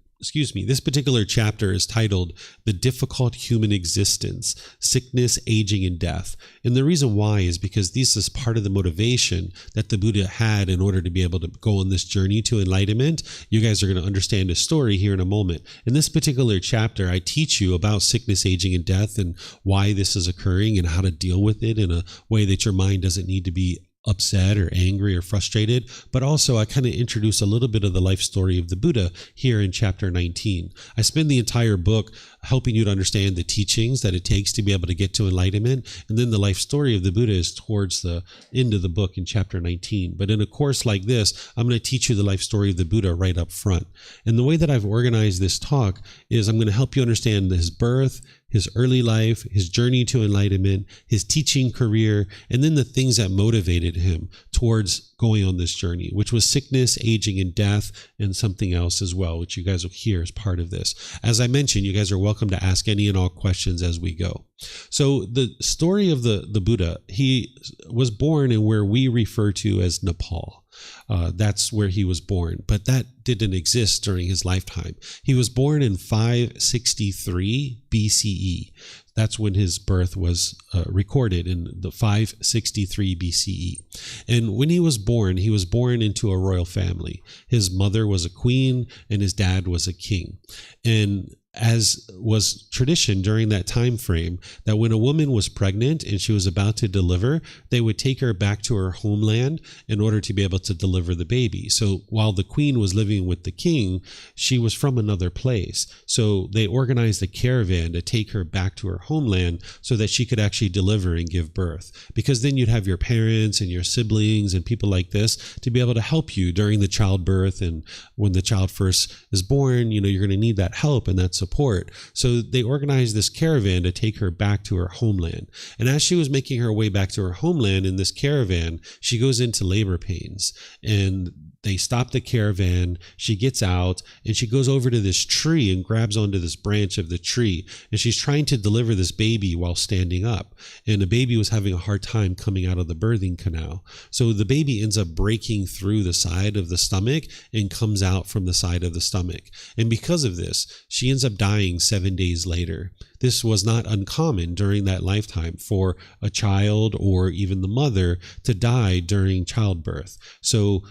chapter is titled The Difficult Human Existence, Sickness, Aging, and Death. And the reason why is because this is part of the motivation that the Buddha had in order to be able to go on this journey to enlightenment. You guys are going to understand the story here in a moment. In this particular chapter, I teach you about sickness, aging, and death, and why this is occurring and how to deal with it in a way that your mind doesn't need to be upset or angry or frustrated. But also I kind of introduce a little bit of the life story of the Buddha here in chapter 19. I spend the entire book helping you to understand the teachings that it takes to be able to get to enlightenment. And then the life story of the Buddha is towards the end of the book in chapter 19. But in a course like this, I'm going to teach you the life story of the Buddha right up front. And the way that I've organized this talk is I'm going to help you understand his birth, his early life, his journey to enlightenment, his teaching career, and then the things that motivated him towards going on this journey, which was sickness, aging, and death, and something else as well, which you guys will hear as part of this. As I mentioned, you guys are welcome to ask any and all questions as we go. So the story of the Buddha, he was born in where we refer to as Nepal. That's where he was born, but that didn't exist during his lifetime. He was born in 563 BCE. That's when his birth was recorded, in the 563 BCE. And when he was born into a royal family. His mother was a queen and his dad was a king. And as was tradition during that time frame, that when a woman was pregnant and she was about to deliver, they would take her back to her homeland in order to be able to deliver the baby. So while the queen was living with the king, she was from another place. So they organized a caravan to take her back to her homeland so that she could actually deliver and give birth. Because then you'd have your parents and your siblings and people like this to be able to help you during the childbirth. And when the child first is born, you're going to need that help and that support. So they organized this caravan to take her back to her homeland. And as she was making her way back to her homeland in this caravan, she goes into labor pains, and they stop the caravan. She gets out and she goes over to this tree and grabs onto this branch of the tree. And she's trying to deliver this baby while standing up. And the baby was having a hard time coming out of the birthing canal. So the baby ends up breaking through the side of the stomach and comes out from the side of the stomach. And because of this, she ends up dying 7 days later. This was not uncommon during that lifetime for a child or even the mother to die during childbirth. So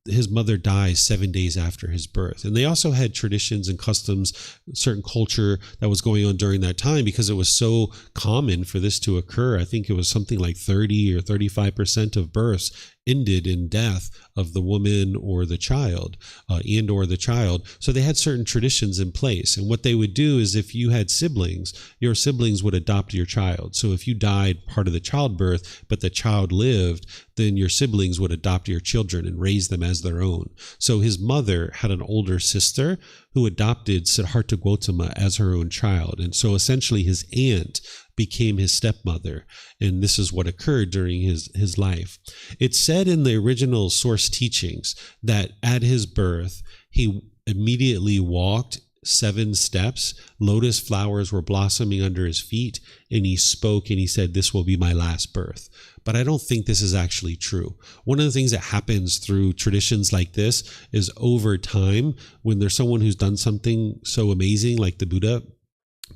his mother dies 7 days after his birth. And they also had traditions and customs, certain culture that was going on during that time, because it was so common for this to occur. I think it was something like 30 or 35% of births ended in death of the woman or the child, or the child. So they had certain traditions in place. And what they would do is, if you had siblings, your siblings would adopt your child. So if you died part of the childbirth, but the child lived, then your siblings would adopt your children and raise them as their own. So his mother had an older sister who adopted Siddhartha Gotama as her own child. And so essentially his aunt became his stepmother. And this is what occurred during his life. It's said in the original source teachings that at his birth, he immediately walked 7 steps. Lotus flowers were blossoming under his feet, and he spoke and he said, "This will be my last birth." But I don't think this is actually true. One of the things that happens through traditions like this is, over time, when there's someone who's done something so amazing like the Buddha,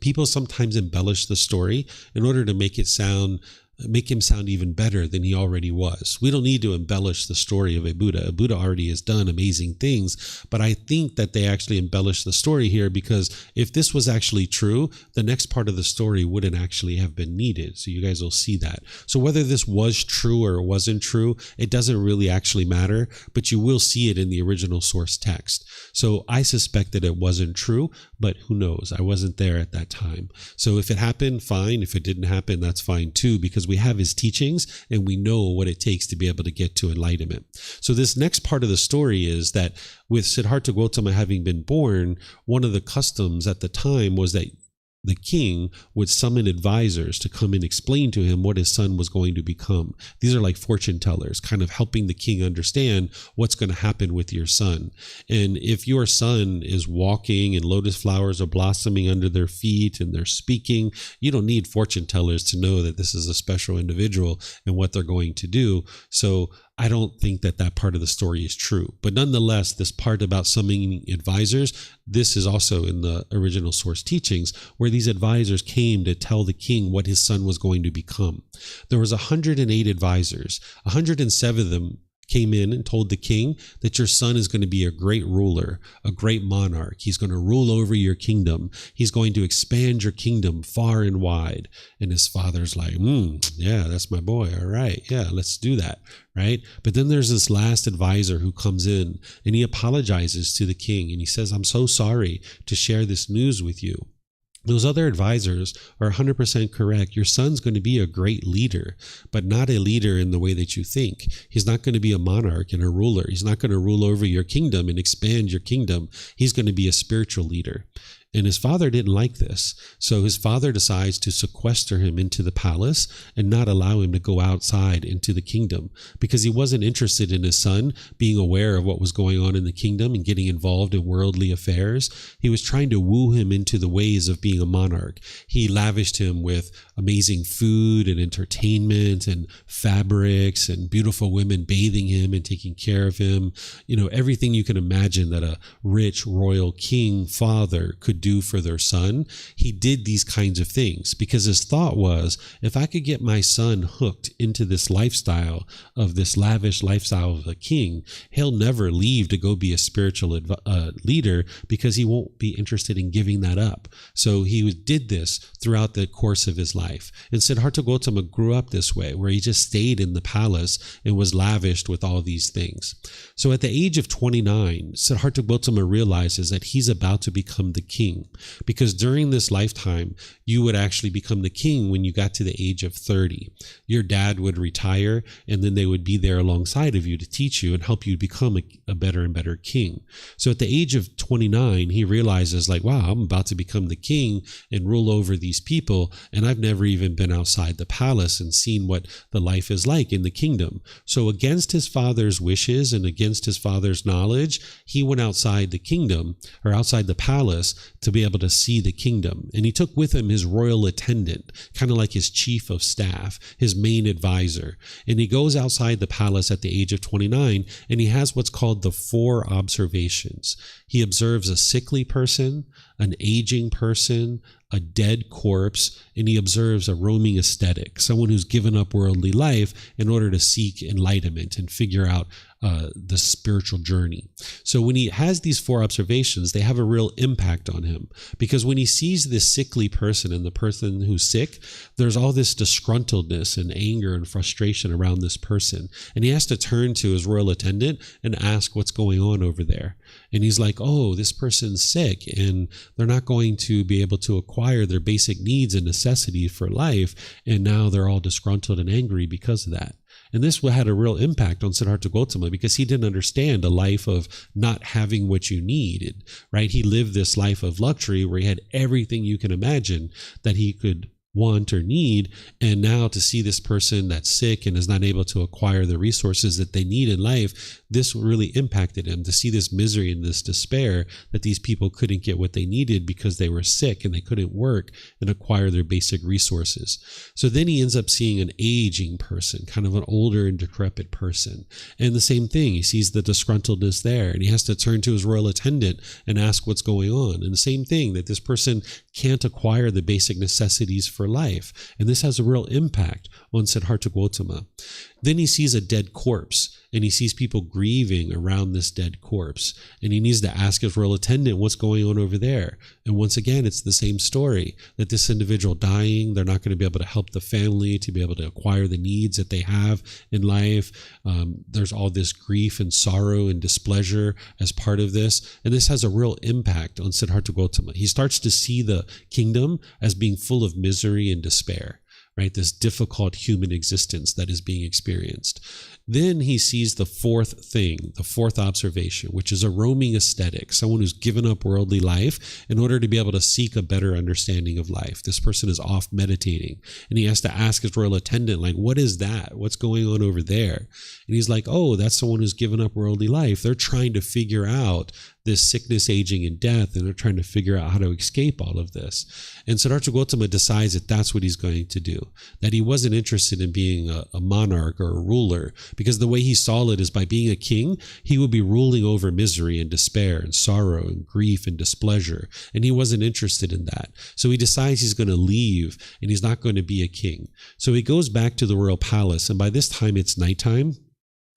people sometimes embellish the story in order to make him sound even better than he already was. We don't need to embellish the story of a Buddha. A Buddha already has done amazing things, but I think that they actually embellish the story here, because if this was actually true, the next part of the story wouldn't actually have been needed. So you guys will see that. So whether this was true or it wasn't true, it doesn't really actually matter, but you will see it in the original source text. So I suspect that it wasn't true, but who knows? I wasn't there at that time. So if it happened, fine. If it didn't happen, that's fine too, because we have his teachings and we know what it takes to be able to get to enlightenment. So this next part of the story is that with Siddhartha Gotama having been born, one of the customs at the time was that the king would summon advisors to come and explain to him what his son was going to become. These are like fortune tellers, kind of helping the king understand what's going to happen with your son. And if your son is walking and lotus flowers are blossoming under their feet and they're speaking, you don't need fortune tellers to know that this is a special individual and what they're going to do. So I don't think that that part of the story is true. But nonetheless, this part about summoning advisors, this is also in the original source teachings, where these advisors came to tell the king what his son was going to become. There was 108 advisors. 107 of them came in and told the king that your son is going to be a great ruler, a great monarch. He's going to rule over your kingdom. He's going to expand your kingdom far and wide. And his father's like, yeah, that's my boy. All right. Yeah, let's do that. Right. But then there's this last advisor who comes in and he apologizes to the king and he says, "I'm so sorry to share this news with you. Those other advisors are 100% correct. Your son's going to be a great leader, but not a leader in the way that you think. He's not going to be a monarch and a ruler. He's not going to rule over your kingdom and expand your kingdom. He's going to be a spiritual leader." And his father didn't like this. So his father decides to sequester him into the palace and not allow him to go outside into the kingdom, because he wasn't interested in his son being aware of what was going on in the kingdom and getting involved in worldly affairs. He was trying to woo him into the ways of being a monarch. He lavished him with amazing food and entertainment and fabrics and beautiful women bathing him and taking care of him. You know, everything you can imagine that a rich royal king father could could do for their son, he did these kinds of things because his thought was, if I could get my son hooked into this lifestyle of this lavish lifestyle of a king, he'll never leave to go be a spiritual leader because he won't be interested in giving that up. So he did this throughout the course of his life. And Siddhartha Gautama grew up this way, where he just stayed in the palace and was lavished with all these things. So at the age of 29, Siddhartha Gautama realizes that he's about to become the king, because during this lifetime, you would actually become the king when you got to the age of 30. Your dad would retire, and then they would be there alongside of you to teach you and help you become a better and better king. So at the age of 29, he realizes, like, wow, I'm about to become the king and rule over these people, and I've never even been outside the palace and seen what the life is like in the kingdom. So against his father's wishes and against his father's knowledge, he went outside the kingdom, or outside the palace, to be able to see the kingdom. And he took with him his royal attendant, kind of like his chief of staff, his main advisor. And he goes outside the palace at the age of 29, and he has what's called the 4 observations. He observes a sickly person, an aging person, a dead corpse, and he observes a roaming ascetic, someone who's given up worldly life in order to seek enlightenment and figure out the spiritual journey. So when he has these 4 observations, they have a real impact on him, because when he sees this sickly person and the person who's sick, there's all this disgruntledness and anger and frustration around this person. And he has to turn to his royal attendant and ask what's going on over there. And he's like, oh, this person's sick and they're not going to be able to acquire their basic needs and necessities for life. And now they're all disgruntled and angry because of that. And this had a real impact on Siddhartha Gautama, because he didn't understand a life of not having what you needed, right? He lived this life of luxury where he had everything you can imagine that he could want or need. And now to see this person that's sick and is not able to acquire the resources that they need in life, this really impacted him, to see this misery and this despair that these people couldn't get what they needed because they were sick and they couldn't work and acquire their basic resources. So then he ends up seeing an aging person, kind of an older and decrepit person. And the same thing, he sees the disgruntledness there, and he has to turn to his royal attendant and ask what's going on. And the same thing, that this person can't acquire the basic necessities for life. And this has a real impact on Siddhartha Gautama. Then he sees a dead corpse, and he sees people grieving around this dead corpse. And he needs to ask his royal attendant what's going on over there. And once again, it's the same story, that this individual dying, they're not going to be able to help the family to be able to acquire the needs that they have in life. There's all this grief and sorrow and displeasure as part of this. And this has a real impact on Siddhartha Gautama. He starts to see the kingdom as being full of misery and despair, right? This difficult human existence that is being experienced. Then he sees the 4th thing, the 4th observation, which is a roaming ascetic, someone who's given up worldly life in order to be able to seek a better understanding of life. This person is off meditating, and he has to ask his royal attendant, like, what is that? What's going on over there? And he's like, oh, that's someone who's given up worldly life. They're trying to figure out this sickness, aging, and death, and they're trying to figure out how to escape all of this. And Siddhartha Gautama decides that that's what he's going to do, that he wasn't interested in being a monarch or a ruler, because the way he saw it is by being a king, he would be ruling over misery and despair and sorrow and grief and displeasure, and he wasn't interested in that. So he decides he's going to leave, and he's not going to be a king. So he goes back to the royal palace, and by this time it's nighttime.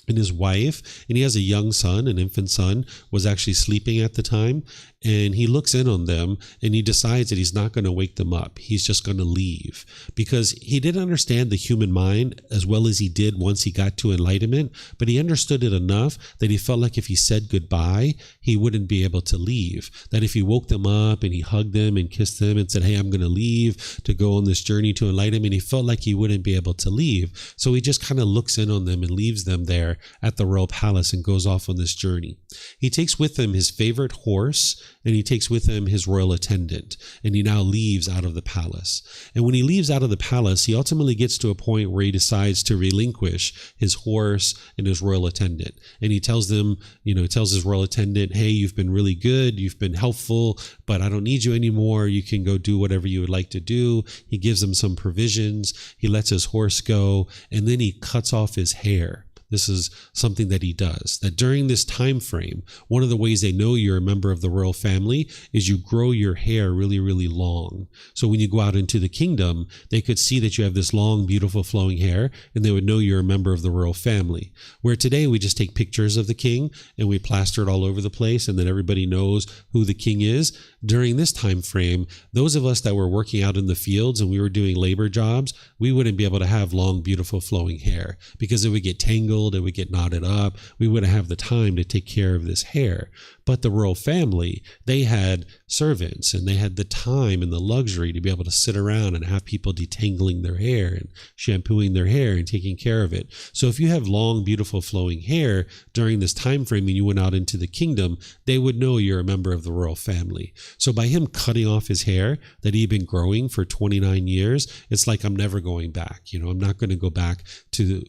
And his wife, and he has a young son, an infant son, was actually sleeping at the time. And he looks in on them, and he decides that he's not going to wake them up. He's just going to leave, because he didn't understand the human mind as well as he did once he got to enlightenment. But he understood it enough that he felt like if he said goodbye, he wouldn't be able to leave. That if he woke them up and he hugged them and kissed them and said, hey, I'm going to leave to go on this journey to enlightenment, he felt like he wouldn't be able to leave. So he just kind of looks in on them and leaves them there at the royal palace and goes off on this journey. He takes with him his favorite horse, and he takes with him his royal attendant, and he now leaves out of the palace. And when he leaves out of the palace, he ultimately gets to a point where he decides to relinquish his horse and his royal attendant. And he tells them, he tells his royal attendant, hey, you've been really good, you've been helpful, but I don't need you anymore. You can go do whatever you would like to do. He gives him some provisions. He lets his horse go, and then he cuts off his hair. this is something that he does, that during this time frame, one of the ways they know you're a member of the royal family is you grow your hair really, really long. So when you go out into the kingdom, they could see that you have this long, beautiful flowing hair, and they would know you're a member of the royal family. Where today we just take pictures of the king and we plaster it all over the place, and then everybody knows who the king is. During this time frame, those of us that were working out in the fields and we were doing labor jobs, we wouldn't be able to have long, beautiful flowing hair because it would get tangled, it would get knotted up. We wouldn't have the time to take care of this hair. But the royal family, they had servants and they had the time and the luxury to be able to sit around and have people detangling their hair and shampooing their hair and taking care of it. So if you have long, beautiful flowing hair during this time frame and you went out into the kingdom, they would know you're a member of the royal family. So by him cutting off his hair that he'd been growing for 29 years, it's like, I'm never going back. I'm not going to go back to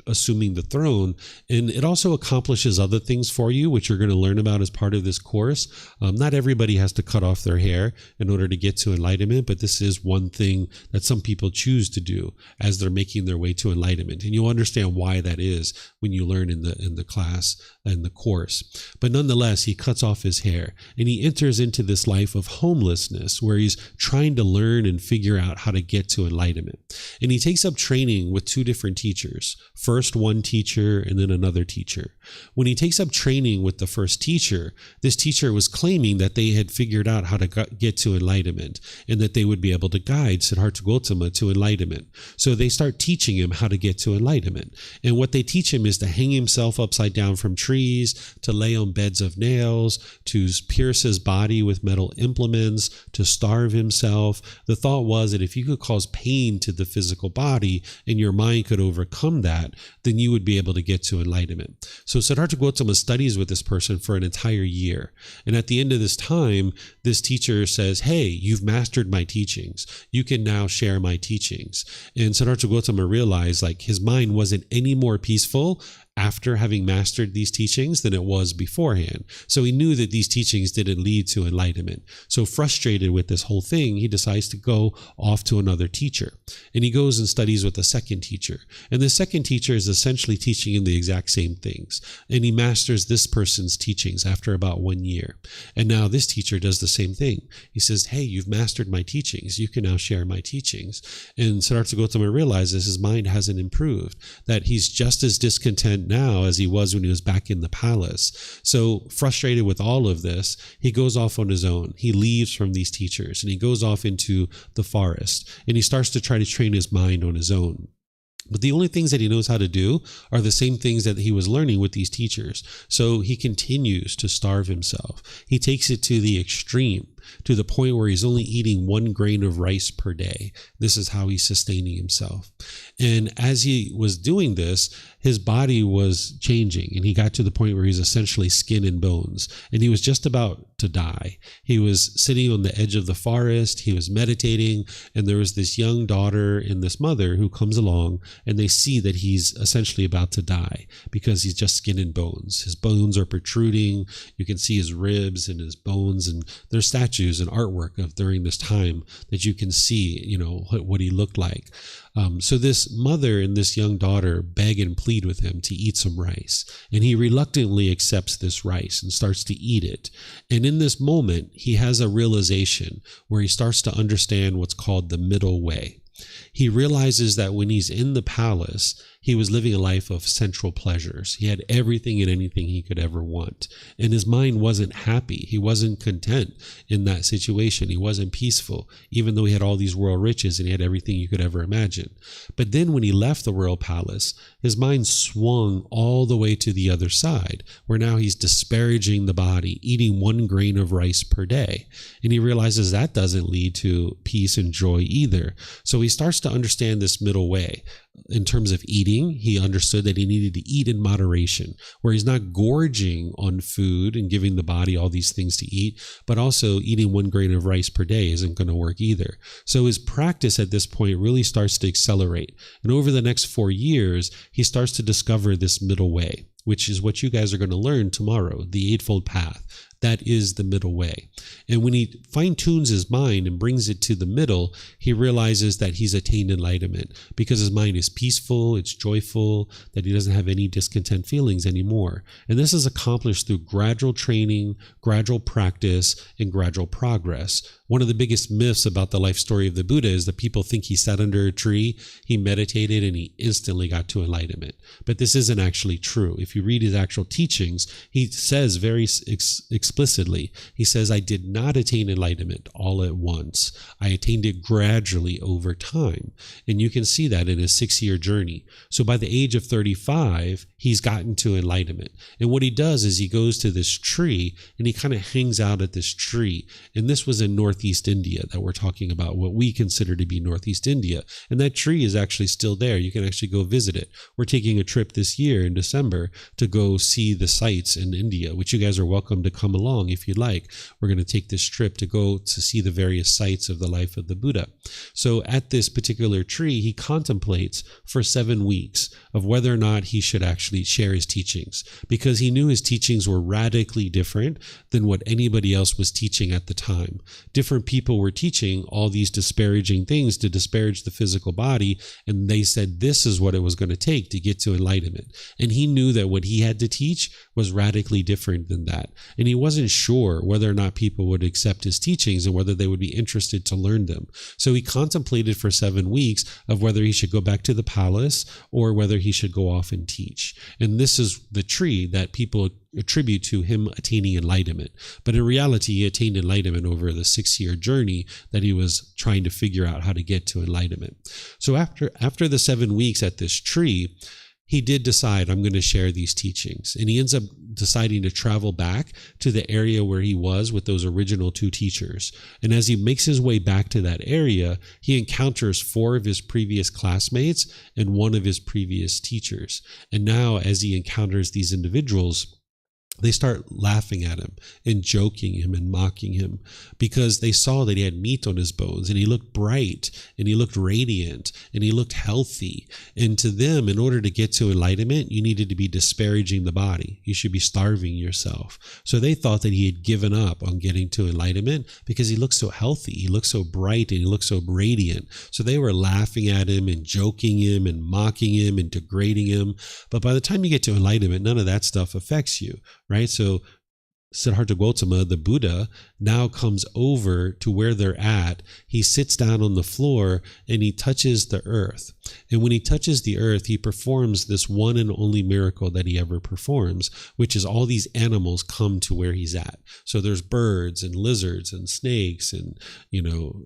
assuming the throne. And it also accomplishes other things for you, which you're going to learn about as part of this course. Not everybody has to cut off their hair in order to get to enlightenment, but this is one thing that some people choose to do as they're making their way to enlightenment. And you'll understand why that is when you learn in the class and the course. But nonetheless, he cuts off his hair and he enters into this life of homelessness where he's trying to learn and figure out how to get to enlightenment. And he takes up training with two different teachers. First one teacher and then another teacher. When he takes up training with the first teacher, this teacher was claiming that they had figured out how to get to enlightenment and that they would be able to guide Siddhartha Gotama to enlightenment. So they start teaching him how to get to enlightenment. And what they teach him is to hang himself upside down from trees, to lay on beds of nails, to pierce his body with metal implements, to starve himself. The thought was that if you could cause pain to the physical body and your mind could overcome that, then you would be able to get to enlightenment. So Siddhartha Gotama studies with this person for an entire year. And at the end of this time, this teacher says, hey, you've mastered my teachings. You can now share my teachings. And Siddhartha Gotama realized like his mind wasn't any more peaceful after having mastered these teachings than it was beforehand. So he knew that these teachings didn't lead to enlightenment. So frustrated with this whole thing, he decides to go off to another teacher. And he goes and studies with a second teacher. And the second teacher is essentially teaching him the exact same things. And he masters this person's teachings after about 1 year. And now this teacher does the same thing. He says, hey, you've mastered my teachings. You can now share my teachings. And Siddhartha Gotama realizes his mind hasn't improved, that he's just as discontent now as he was when he was back in the palace. So frustrated with all of this, he goes off on his own. He leaves from these teachers and he goes off into the forest and he starts to try to train his mind on his own. But the only things that he knows how to do are the same things that he was learning with these teachers. So he continues to starve himself. He takes it to the extreme, to the point where he's only eating 1 grain of rice per day. This is how he's sustaining himself. And as he was doing this, his body was changing and he got to the point where he's essentially skin and bones and he was just about to die. He was sitting on the edge of the forest, he was meditating, and there was this young daughter and this mother who comes along and they see that he's essentially about to die because he's just skin and bones. His bones are protruding. You can see his ribs and his bones, and there's statues and artwork of during this time that you can see, what he looked like. So this mother and this young daughter beg and plead with him to eat some rice. And he reluctantly accepts this rice and starts to eat it. And in this moment, he has a realization where he starts to understand what's called the middle way. He realizes that when he's in the palace, he was living a life of sensual pleasures. He had everything and anything he could ever want. And his mind wasn't happy. He wasn't content in that situation. He wasn't peaceful, even though he had all these royal riches and he had everything you could ever imagine. But then when he left the royal palace, his mind swung all the way to the other side, where now he's disparaging the body, eating 1 grain of rice per day. And he realizes that doesn't lead to peace and joy either. So he starts to understand this middle way. In terms of eating, he understood that he needed to eat in moderation, where he's not gorging on food and giving the body all these things to eat, but also eating 1 grain of rice per day isn't going to work either. So his practice at this point really starts to accelerate. And over the next 4 years, he starts to discover this middle way, which is what you guys are going to learn tomorrow, the Eightfold Path. that is the middle way. And when he fine-tunes his mind and brings it to the middle, he realizes that he's attained enlightenment because his mind is peaceful, it's joyful, that he doesn't have any discontent feelings anymore. And this is accomplished through gradual training, gradual practice, and gradual progress. One of the biggest myths about the life story of the Buddha is that people think he sat under a tree, he meditated, and he instantly got to enlightenment. But this isn't actually true. If you read his actual teachings, he says very explicitly, he says, I did not attain enlightenment all at once. I attained it gradually over time. And you can see that in his 6-year journey. So by the age of 35, he's gotten to enlightenment. And what he does is he goes to this tree and he kind of hangs out at this tree. And this was in Northeast India that we're talking about, what we consider to be Northeast India. And that tree is actually still there. You can actually go visit it. We're taking a trip this year in December to go see the sites in India, which you guys are welcome to come along if you'd like. We're going to take this trip to go to see the various sites of the life of the Buddha. So at this particular tree, he contemplates for 7 weeks of whether or not he should actually share his teachings, because he knew his teachings were radically different than what anybody else was teaching at the time. Different people were teaching all these disparaging things to disparage the physical body, and they said this is what it was going to take to get to enlightenment. And he knew that what he had to teach was radically different than that. And he wasn't sure whether or not people would accept his teachings and whether they would be interested to learn them. So he contemplated for 7 weeks of whether he should go back to the palace or whether he should go off and teach. And this is the tree that people attribute to him attaining enlightenment. But in reality, he attained enlightenment over the 6-year journey that he was trying to figure out how to get to enlightenment. So after the 7 weeks at this tree, he did decide, I'm going to share these teachings. And he ends up deciding to travel back to the area where he was with those original 2 teachers. And as he makes his way back to that area, he encounters 4 of his previous classmates and 1 of his previous teachers. And now, as he encounters these individuals, they start laughing at him and joking him and mocking him because they saw that he had meat on his bones and he looked bright and he looked radiant and he looked healthy. And to them, in order to get to enlightenment, you needed to be disparaging the body. You should be starving yourself. So they thought that he had given up on getting to enlightenment because he looked so healthy, he looked so bright, and he looked so radiant. So they were laughing at him and joking him and mocking him and degrading him. But by the time you get to enlightenment, none of that stuff affects you. Right? So Siddhartha Gotama, the Buddha, now comes over to where they're at. He sits down on the floor and he touches the earth. And when he touches the earth, he performs this one and only miracle that he ever performs, which is all these animals come to where he's at. So there's birds and lizards and snakes and,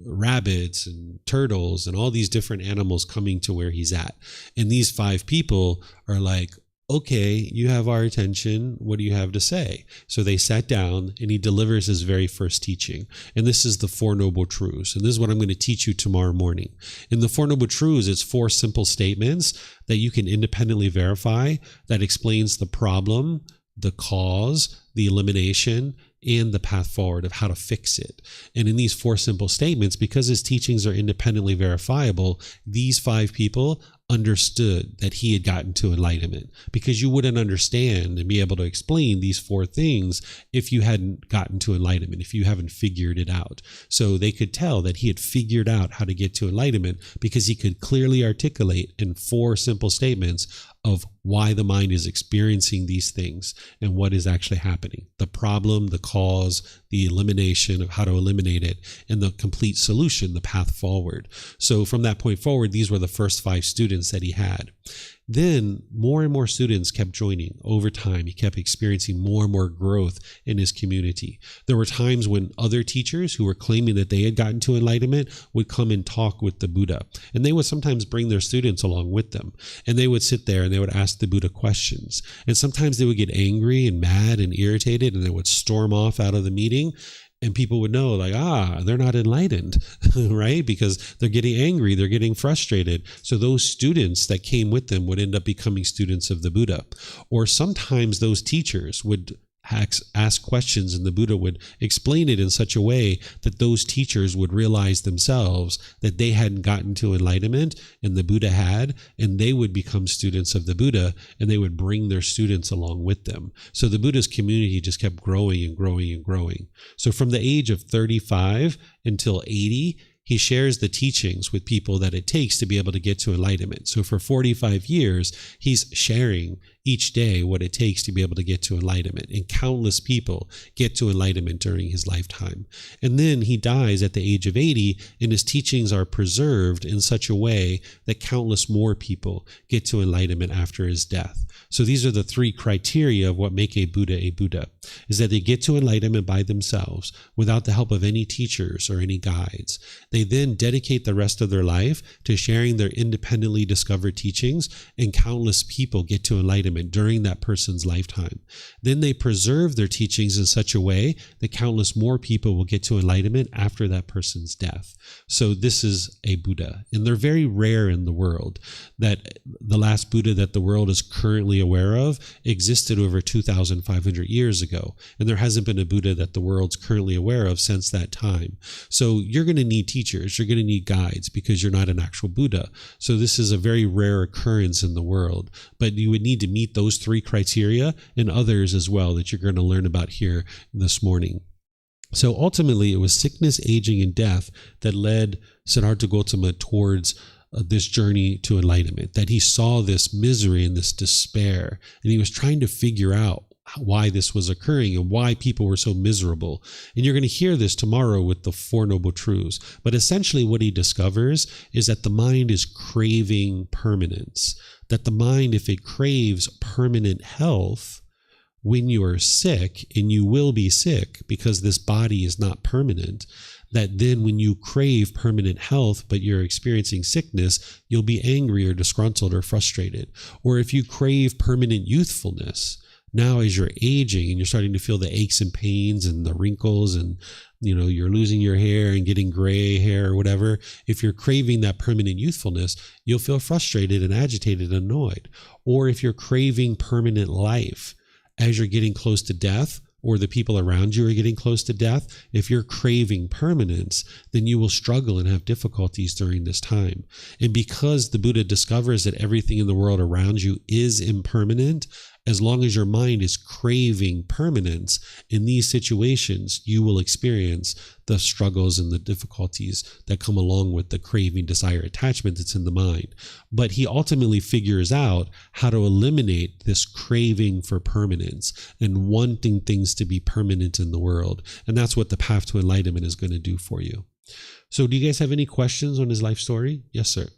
rabbits and turtles and all these different animals coming to where he's at. And these 5 people are like, okay, you have our attention. What do you have to say? So they sat down and he delivers his very first teaching. And this is the 4 Noble Truths. And this is what I'm going to teach you tomorrow morning. In the 4 Noble Truths, it's 4 simple statements that you can independently verify that explains the problem, the cause, the elimination, and the path forward of how to fix it. And in these 4 simple statements, because his teachings are independently verifiable, these 5 people understood that he had gotten to enlightenment, because you wouldn't understand and be able to explain these 4 things if you hadn't gotten to enlightenment, if you haven't figured it out. So they could tell that he had figured out how to get to enlightenment because he could clearly articulate in 4 simple statements of why the mind is experiencing these things and what is actually happening. The problem, the cause, the elimination of how to eliminate it, and the complete solution, the path forward. So from that point forward, these were the first 5 students that he had. Then more and more students kept joining over time. He kept experiencing more and more growth in his community. There were times when other teachers who were claiming that they had gotten to enlightenment would come and talk with the Buddha. And they would sometimes bring their students along with them. And they would sit there and they would ask the Buddha questions. And sometimes they would get angry and mad and irritated and they would storm off out of the meeting. And people would know, like, they're not enlightened, right? Because they're getting angry, they're getting frustrated. So those students that came with them would end up becoming students of the Buddha. Or sometimes those teachers would ask questions, and the Buddha would explain it in such a way that those teachers would realize themselves that they hadn't gotten to enlightenment and the Buddha had, and they would become students of the Buddha, and they would bring their students along with them. So the Buddha's community just kept growing and growing and growing. So from the age of 35 until 80, he shares the teachings with people that it takes to be able to get to enlightenment. So for 45 years, he's sharing each day what it takes to be able to get to enlightenment. And countless people get to enlightenment during his lifetime. And then he dies at the age of 80, and his teachings are preserved in such a way that countless more people get to enlightenment after his death. So these are the three criteria of what make a Buddha, is that they get to enlightenment by themselves without the help of any teachers or any guides. They then dedicate the rest of their life to sharing their independently discovered teachings, and countless people get to enlightenment during that person's lifetime. Then they preserve their teachings in such a way that countless more people will get to enlightenment after that person's death. So this is a Buddha, and they're very rare in the world. That the last Buddha that the world is currently aware of existed over 2,500 years ago, and there hasn't been a Buddha that the world's currently aware of since that time. So you're going to need teachers, you're going to need guides, because you're not an actual Buddha. So this is a very rare occurrence in the world, but you would need to meet those three criteria and others as well that you're going to learn about here this morning. So ultimately, it was sickness, aging, and death that led Siddhartha Gotama towards this journey to enlightenment, that he saw this misery and this despair, and he was trying to figure out why this was occurring and why people were so miserable. And you're going to hear this tomorrow with the Four Noble Truths. But essentially what he discovers is that the mind is craving permanence, that the mind, if it craves permanent health, when you are sick, and you will be sick because this body is not permanent, that then when you crave permanent health, but you're experiencing sickness, you'll be angry or disgruntled or frustrated. Or if you crave permanent youthfulness, now as you're aging and you're starting to feel the aches and pains and the wrinkles, and you're losing your hair and getting gray hair or whatever, if you're craving that permanent youthfulness, you'll feel frustrated and agitated and annoyed. Or if you're craving permanent life as you're getting close to death, or the people around you are getting close to death, if you're craving permanence, then you will struggle and have difficulties during this time. And because the Buddha discovers that everything in the world around you is impermanent, as long as your mind is craving permanence, in these situations, you will experience the struggles and the difficulties that come along with the craving, desire, attachment that's in the mind. But he ultimately figures out how to eliminate this craving for permanence and wanting things to be permanent in the world. And that's what the path to enlightenment is going to do for you. So do you guys have any questions on his life story? Yes, sir.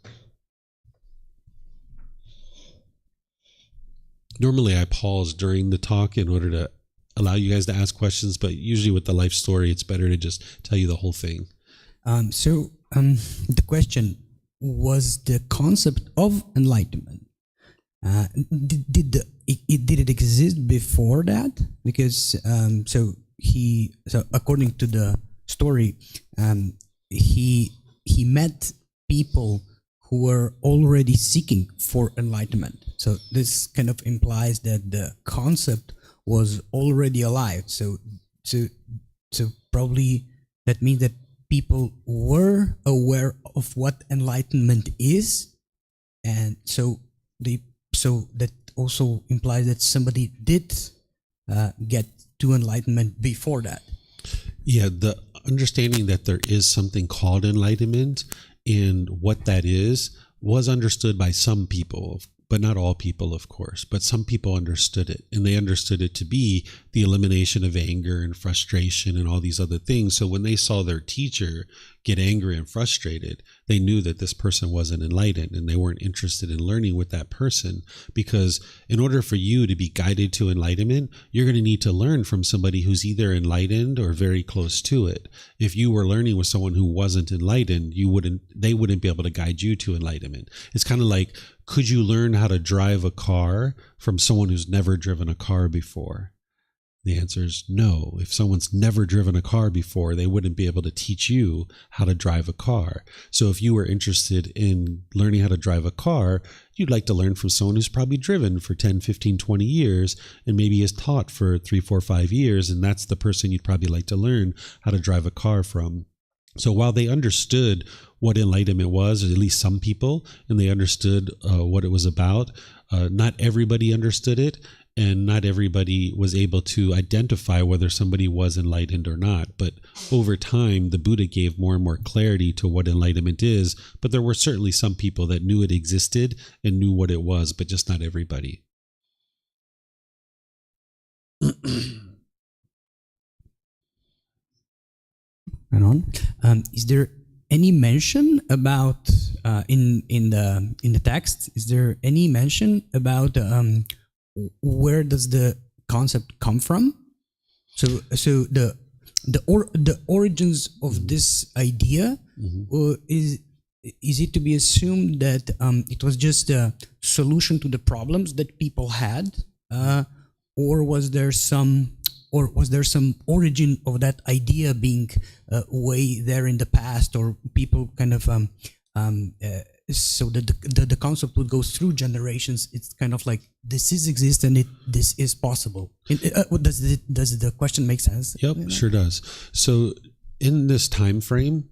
Normally I pause during the talk in order to allow you guys to ask questions, but usually with the life story, it's better to just tell you the whole thing. The question was the concept of enlightenment. Did it exist before that? Because according to the story, he met people who were already seeking for enlightenment. So this kind of implies that the concept was already alive. So probably that means that people were aware of what enlightenment is, and so that also implies that somebody did get to enlightenment before that. Yeah, the understanding that there is something called enlightenment and what that is was understood by some people, but not all people, of course. But some people understood it, and they understood it to be the elimination of anger and frustration and all these other things. So when they saw their teacher get angry and frustrated, they knew that this person wasn't enlightened, and they weren't interested in learning with that person, because in order for you to be guided to enlightenment, you're going to need to learn from somebody who's either enlightened or very close to it. If you were learning with someone who wasn't enlightened, they wouldn't be able to guide you to enlightenment. It's kind of like, could you learn how to drive a car from someone who's never driven a car before? The answer is no. If someone's never driven a car before, they wouldn't be able to teach you how to drive a car. So if you were interested in learning how to drive a car, you'd like to learn from someone who's probably driven for 10, 15, 20 years and maybe has taught for 3, 4, 5 years. And that's the person you'd probably like to learn how to drive a car from. So while they understood what enlightenment was, or at least some people, and they understood what it was about, not everybody understood it. And not everybody was able to identify whether somebody was enlightened or not. But over time, the Buddha gave more and more clarity to what enlightenment is. But there were certainly some people that knew it existed and knew what it was, but just not everybody. Right on. Is there any mention about in the text? Is there any mention about where does the concept come from? So the origins of this idea, is it to be assumed that it was just a solution to the problems that people had, or was there some origin of that idea being way there in the past, or people kind of so that the concept would go through generations? It's kind of like this is exist and this is possible. Does the question make sense? Yep, sure does. So in this time frame,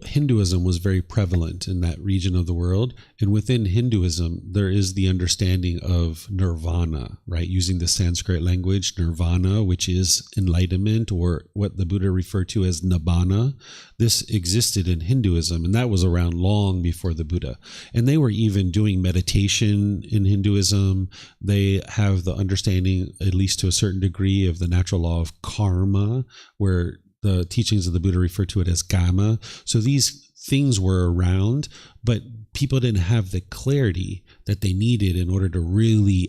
Hinduism was very prevalent in that region of the world. And within Hinduism, there is the understanding of nirvana, right? Using the Sanskrit language, nirvana, which is enlightenment, or what the Buddha referred to as nibbana. This existed in Hinduism, and that was around long before the Buddha. And they were even doing meditation in Hinduism. They have the understanding, at least to a certain degree, of the natural law of karma, where the teachings of the Buddha refer to it as Gama. So these things were around, but people didn't have the clarity that they needed in order to really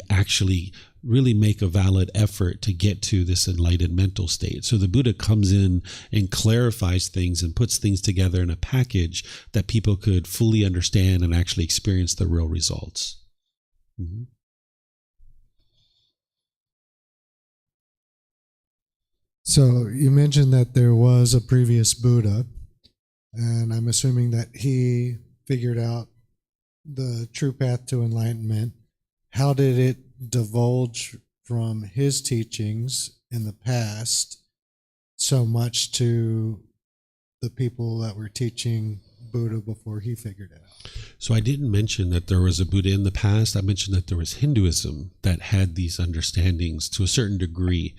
make a valid effort to get to this enlightened mental state. So the Buddha comes in and clarifies things and puts things together in a package that people could fully understand and actually experience the real results. Mm-hmm. So you mentioned that there was a previous Buddha, and I'm assuming that he figured out the true path to enlightenment. How did it divulge from his teachings in the past so much to the people that were teaching Buddha before he figured it out? So I didn't mention that there was a Buddha in the past. I mentioned that there was Hinduism that had these understandings to a certain degree.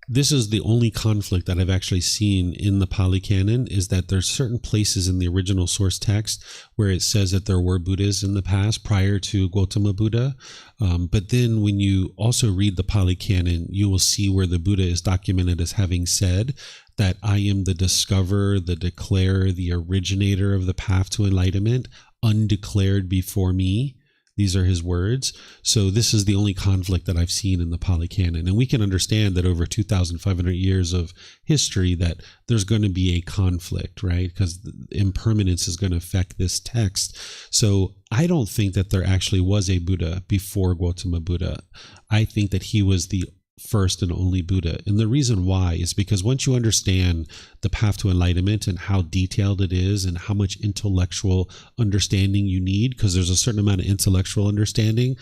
This is the only conflict that I've actually seen in the Pali Canon, is that there's certain places in the original source text where it says that there were Buddhas in the past prior to Gotama Buddha. But then when you also read the Pali Canon, you will see where the Buddha is documented as having said that I am the discoverer, the declarer, the originator of the path to enlightenment, undeclared before me. These are his words. So this is the only conflict that I've seen in the Pali Canon. And we can understand that over 2,500 years of history that there's going to be a conflict, right? Because impermanence is going to affect this text. So I don't think that there actually was a Buddha before Gotama Buddha. I think that he was the first and only Buddha. And the reason why is because once you understand the path to enlightenment and how detailed it is and how much intellectual understanding you need, because there's a certain amount of intellectual understanding,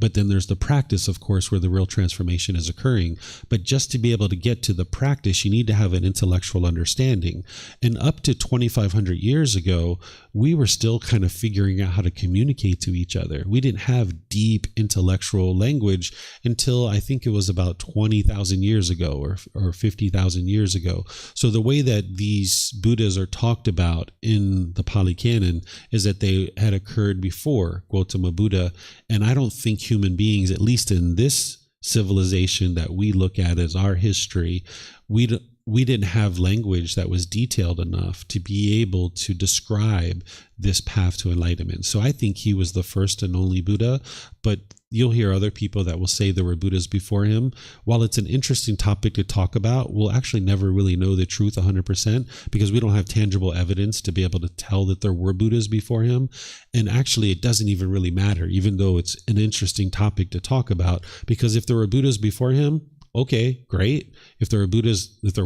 but then there's the practice, of course, where the real transformation is occurring. But just to be able to get to the practice, you need to have an intellectual understanding. And up to 2,500 years ago, we were still kind of figuring out how to communicate to each other. We didn't have deep intellectual language until I think it was about 20,000 years ago or 50,000 years ago. So the way that these Buddhas are talked about in the Pali Canon is that they had occurred before Gotama Buddha. And I don't think human beings, at least in this civilization that we look at as our history, we didn't have language that was detailed enough to be able to describe this path to enlightenment. So I think he was the first and only Buddha, but you'll hear other people that will say there were Buddhas before him. While it's an interesting topic to talk about, we'll actually never really know the truth 100% because we don't have tangible evidence to be able to tell that there were Buddhas before him. And actually, it doesn't even really matter, even though it's an interesting topic to talk about, because if there were Buddhas before him, Okay, great. If there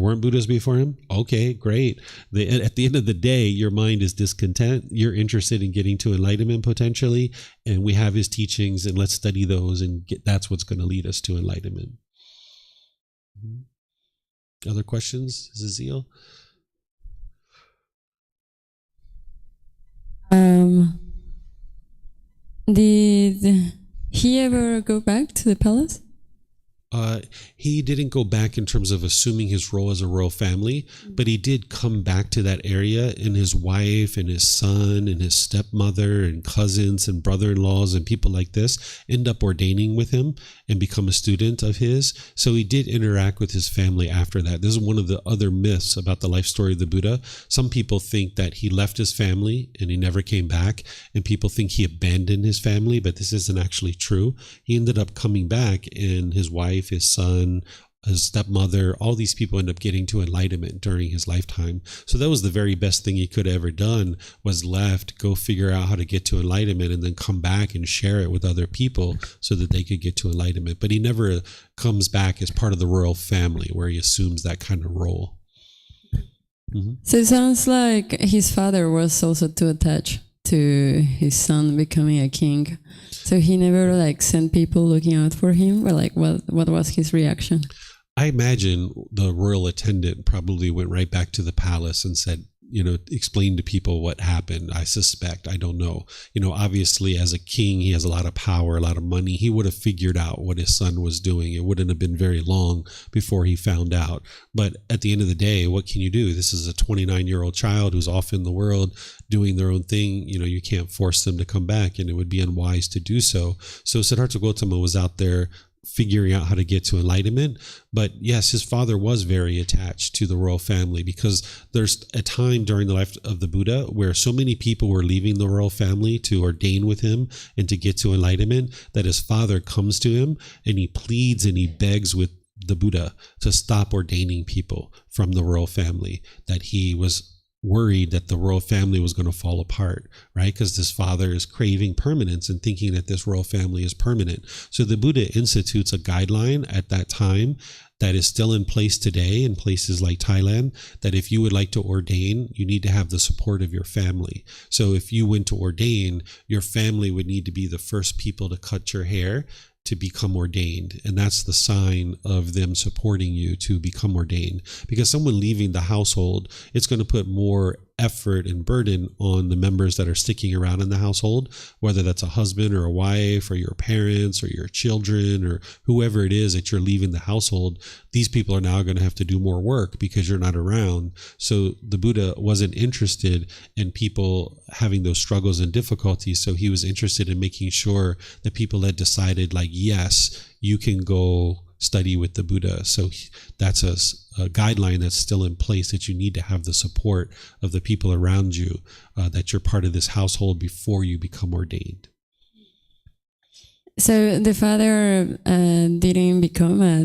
weren't Buddhas before him, okay, great. At the end of the day, your mind is discontent. You're interested in getting to enlightenment potentially, and we have his teachings, and let's study those, and that's what's going to lead us to enlightenment. Other questions, Zazil? Did he ever go back to the palace? He didn't go back in terms of assuming his role as a royal family, but he did come back to that area, and his wife and his son and his stepmother and cousins and brother-in-laws and people like this end up ordaining with him and become a student of his. So he did interact with his family after that. This is one of the other myths about the life story of the Buddha. Some people think that he left his family and he never came back, and people think he abandoned his family, but this isn't actually true. He ended up coming back, and his wife, his son, his stepmother, all these people end up getting to enlightenment during his lifetime. So that was the very best thing he could have ever done, was left, go figure out how to get to enlightenment, and then come back and share it with other people so that they could get to enlightenment. But he never comes back as part of the royal family where he assumes that kind of role. Mm-hmm. So it sounds like his father was also too attached to his son becoming a king. So he never sent people looking out for him, or what was his reaction? I imagine the royal attendant probably went right back to the palace and said, explain to people what happened. I suspect, I don't know. Obviously as a king, he has a lot of power, a lot of money. He would have figured out what his son was doing. It wouldn't have been very long before he found out. But at the end of the day, what can you do? This is a 29-year-old child who's off in the world doing their own thing. You can't force them to come back, and it would be unwise to do so. So Siddhartha Gotama was out there figuring out how to get to enlightenment. But yes, his father was very attached to the royal family, because there's a time during the life of the Buddha where so many people were leaving the royal family to ordain with him and to get to enlightenment, that his father comes to him and he pleads and he begs with the Buddha to stop ordaining people from the royal family, that he was worried that the royal family was going to fall apart, right? Because this father is craving permanence and thinking that this royal family is permanent. So the Buddha institutes a guideline at that time that is still in place today in places like Thailand, that if you would like to ordain, you need to have the support of your family. So if you went to ordain, your family would need to be the first people to cut your hair to become ordained. And that's the sign of them supporting you to become ordained. Because someone leaving the household, it's going to put more effort and burden on the members that are sticking around in the household, whether that's a husband or a wife or your parents or your children or whoever it is that you're leaving the household. These people are now going to have to do more work because you're not around. So the Buddha wasn't interested in people having those struggles and difficulties. So he was interested in making sure that people had decided, yes, you can go study with the Buddha. So that's a guideline that's still in place, that you need to have the support of the people around you, that you're part of this household before you become ordained. So the father didn't become a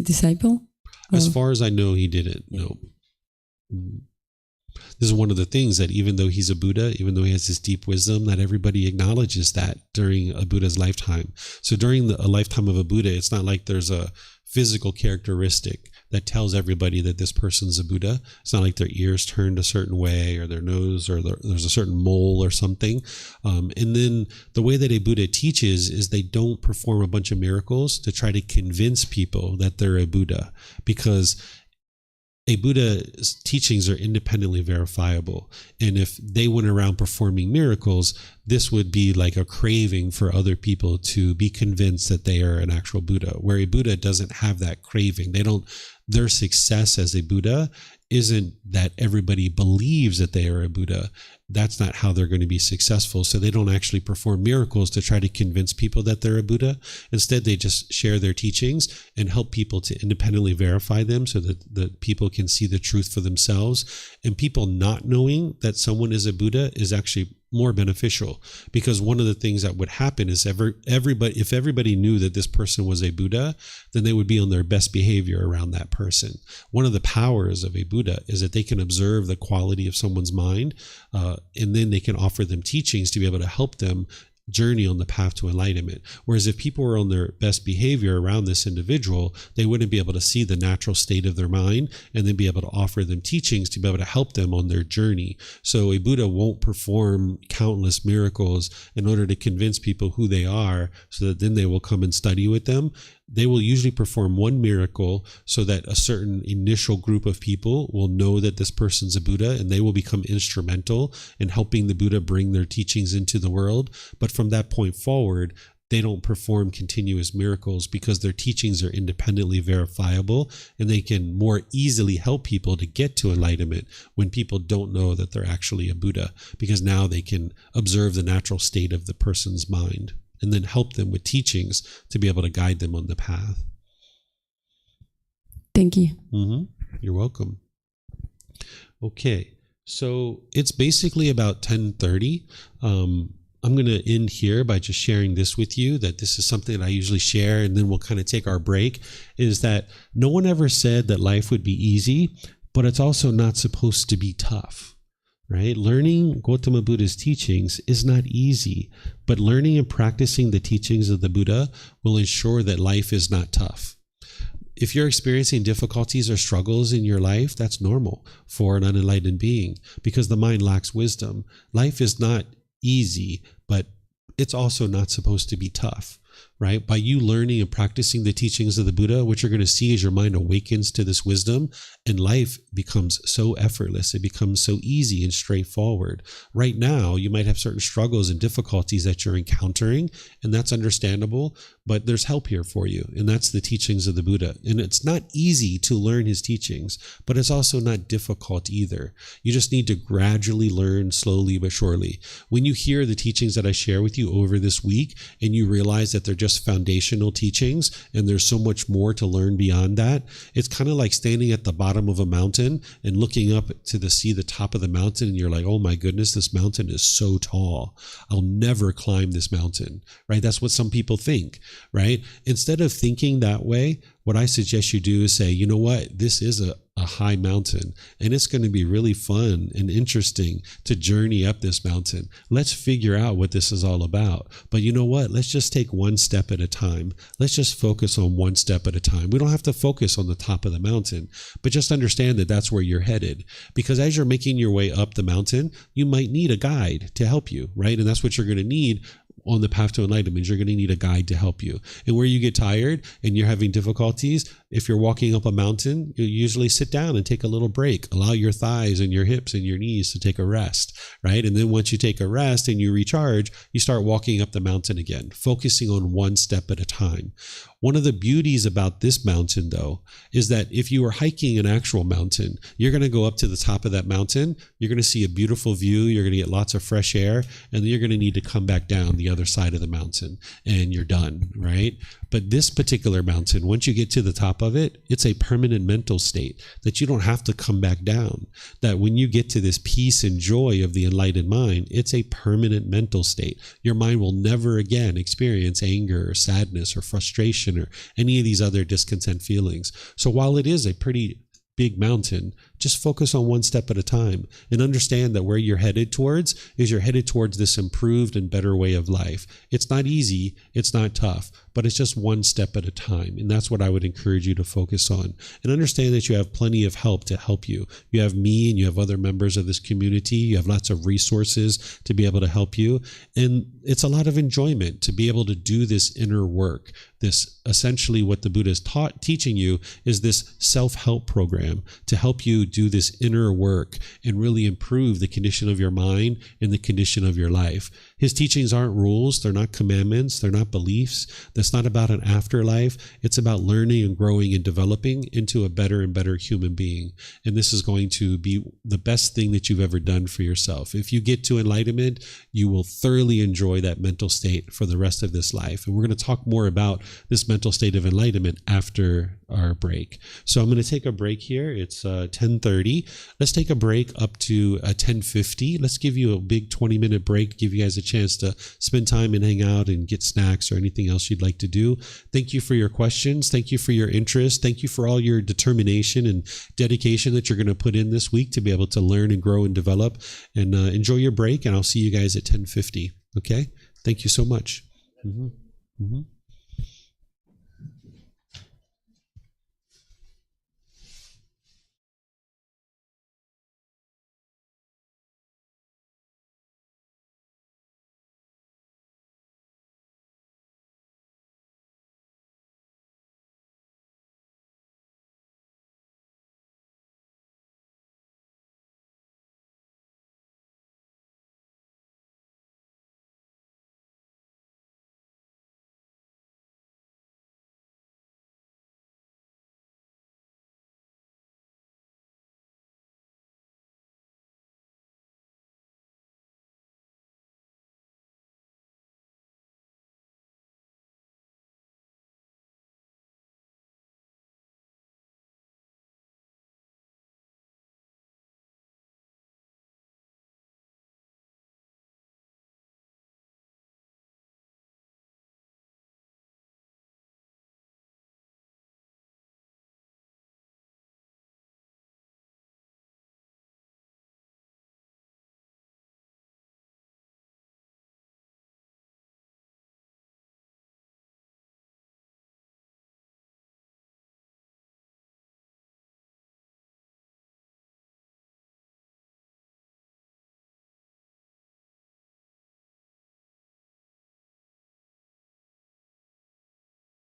disciple? As far as I know, he didn't. No. This is one of the things that even though he's a Buddha, even though he has this deep wisdom, not everybody acknowledges that during a Buddha's lifetime. So during a lifetime of a Buddha, it's not like there's a physical characteristic that tells everybody that this person's a Buddha. It's not like their ears turned a certain way or their nose or there's a certain mole or something. And then the way that a Buddha teaches is they don't perform a bunch of miracles to try to convince people that they're a Buddha, because a Buddha's teachings are independently verifiable. And if they went around performing miracles, this would be like a craving for other people to be convinced that they are an actual Buddha, where a Buddha doesn't have that craving. Their success as a Buddha isn't that everybody believes that they are a Buddha. That's not how they're going to be successful. So they don't actually perform miracles to try to convince people that they're a Buddha. Instead, they just share their teachings and help people to independently verify them so that the people can see the truth for themselves. And people not knowing that someone is a Buddha is actually more beneficial, because one of the things that would happen is if everybody knew that this person was a Buddha, then they would be on their best behavior around that person. One of the powers of a Buddha is that they can observe the quality of someone's mind, and then they can offer them teachings to be able to help them journey on the path to enlightenment. Whereas if people were on their best behavior around this individual, they wouldn't be able to see the natural state of their mind and then be able to offer them teachings to be able to help them on their journey. So a Buddha won't perform countless miracles in order to convince people who they are so that then they will come and study with them. They will usually perform one miracle so that a certain initial group of people will know that this person's a Buddha, and they will become instrumental in helping the Buddha bring their teachings into the world. But from that point forward, they don't perform continuous miracles because their teachings are independently verifiable, and they can more easily help people to get to enlightenment when people don't know that they're actually a Buddha, because now they can observe the natural state of the person's mind and then help them with teachings to be able to guide them on the path. Thank you. You're welcome. Okay, so it's basically about 10:30. I'm going to end here by just sharing this with you, that this is something that I usually share, and then we'll kind of take our break, is that no one ever said that life would be easy, but it's also not supposed to be tough. Right? Learning Gotama Buddha's teachings is not easy, but learning and practicing the teachings of the Buddha will ensure that life is not tough. If you're experiencing difficulties or struggles in your life, that's normal for an unenlightened being, because the mind lacks wisdom. Life is not easy, but it's also not supposed to be tough. Right? By you learning and practicing the teachings of the Buddha, what you're going to see is your mind awakens to this wisdom, and life becomes so effortless. It becomes so easy and straightforward. Right now, you might have certain struggles and difficulties that you're encountering, and that's understandable, but there's help here for you, and that's the teachings of the Buddha. And it's not easy to learn his teachings, but it's also not difficult either. You just need to gradually learn, slowly but surely. When you hear the teachings that I share with you over this week, and you realize that they're just foundational teachings and there's so much more to learn beyond that, it's kind of like standing at the bottom of a mountain and looking up to see the top of the mountain, and you're like, oh my goodness, this mountain is so tall. I'll never climb this mountain, right? That's what some people think, right? Instead of thinking that way, what I suggest you do is say, you know what, this is a high mountain, and it's going to be really fun and interesting to journey up this mountain. Let's figure out what this is all about. But you know what? Let's just take one step at a time. Let's just focus on one step at a time. We don't have to focus on the top of the mountain, but just understand that that's where you're headed. Because as you're making your way up the mountain, you might need a guide to help you, right? And that's what you're going to need on the path to enlightenment. You're going to need a guide to help you. And where you get tired and you're having difficulties, if you're walking up a mountain, you usually sit down and take a little break. Allow your thighs and your hips and your knees to take a rest, right? And then once you take a rest and you recharge, you start walking up the mountain again, focusing on one step at a time. One of the beauties about this mountain, though, is that if you are hiking an actual mountain, you're going to go up to the top of that mountain, you're going to see a beautiful view, you're going to get lots of fresh air, and then you're going to need to come back down the other side of the mountain, and you're done, right? But this particular mountain, once you get to the top of it, it's a permanent mental state that you don't have to come back down. That when you get to this peace and joy of the enlightened mind, it's a permanent mental state. Your mind will never again experience anger or sadness or frustration or any of these other discontent feelings. So while it is a pretty big mountain, just focus on one step at a time and understand that where you're headed towards is you're headed towards this improved and better way of life. It's not easy, it's not tough, but it's just one step at a time. And that's what I would encourage you to focus on. And understand that you have plenty of help to help you. You have me and you have other members of this community. You have lots of resources to be able to help you. And it's a lot of enjoyment to be able to do this inner work. This essentially what the Buddha is teaching you is this self-help program to help you do this inner work and really improve the condition of your mind and the condition of your life. His teachings aren't rules. They're not commandments. They're not beliefs. That's not about an afterlife. It's about learning and growing and developing into a better and better human being. And this is going to be the best thing that you've ever done for yourself. If you get to enlightenment, you will thoroughly enjoy that mental state for the rest of this life. And we're going to talk more about this mental state of enlightenment after our break. So I'm going to take a break here. It's 10:30. Let's take a break up to 10:50. Let's give you a big 20-minute break, give you guys a chance to spend time and hang out and get snacks or anything else you'd like to do. Thank you for your questions. Thank you for your interest. Thank you for all your determination and dedication that you're going to put in this week to be able to learn and grow and develop. And enjoy your break, and I'll see you guys at 10:50. Okay? Thank you so much.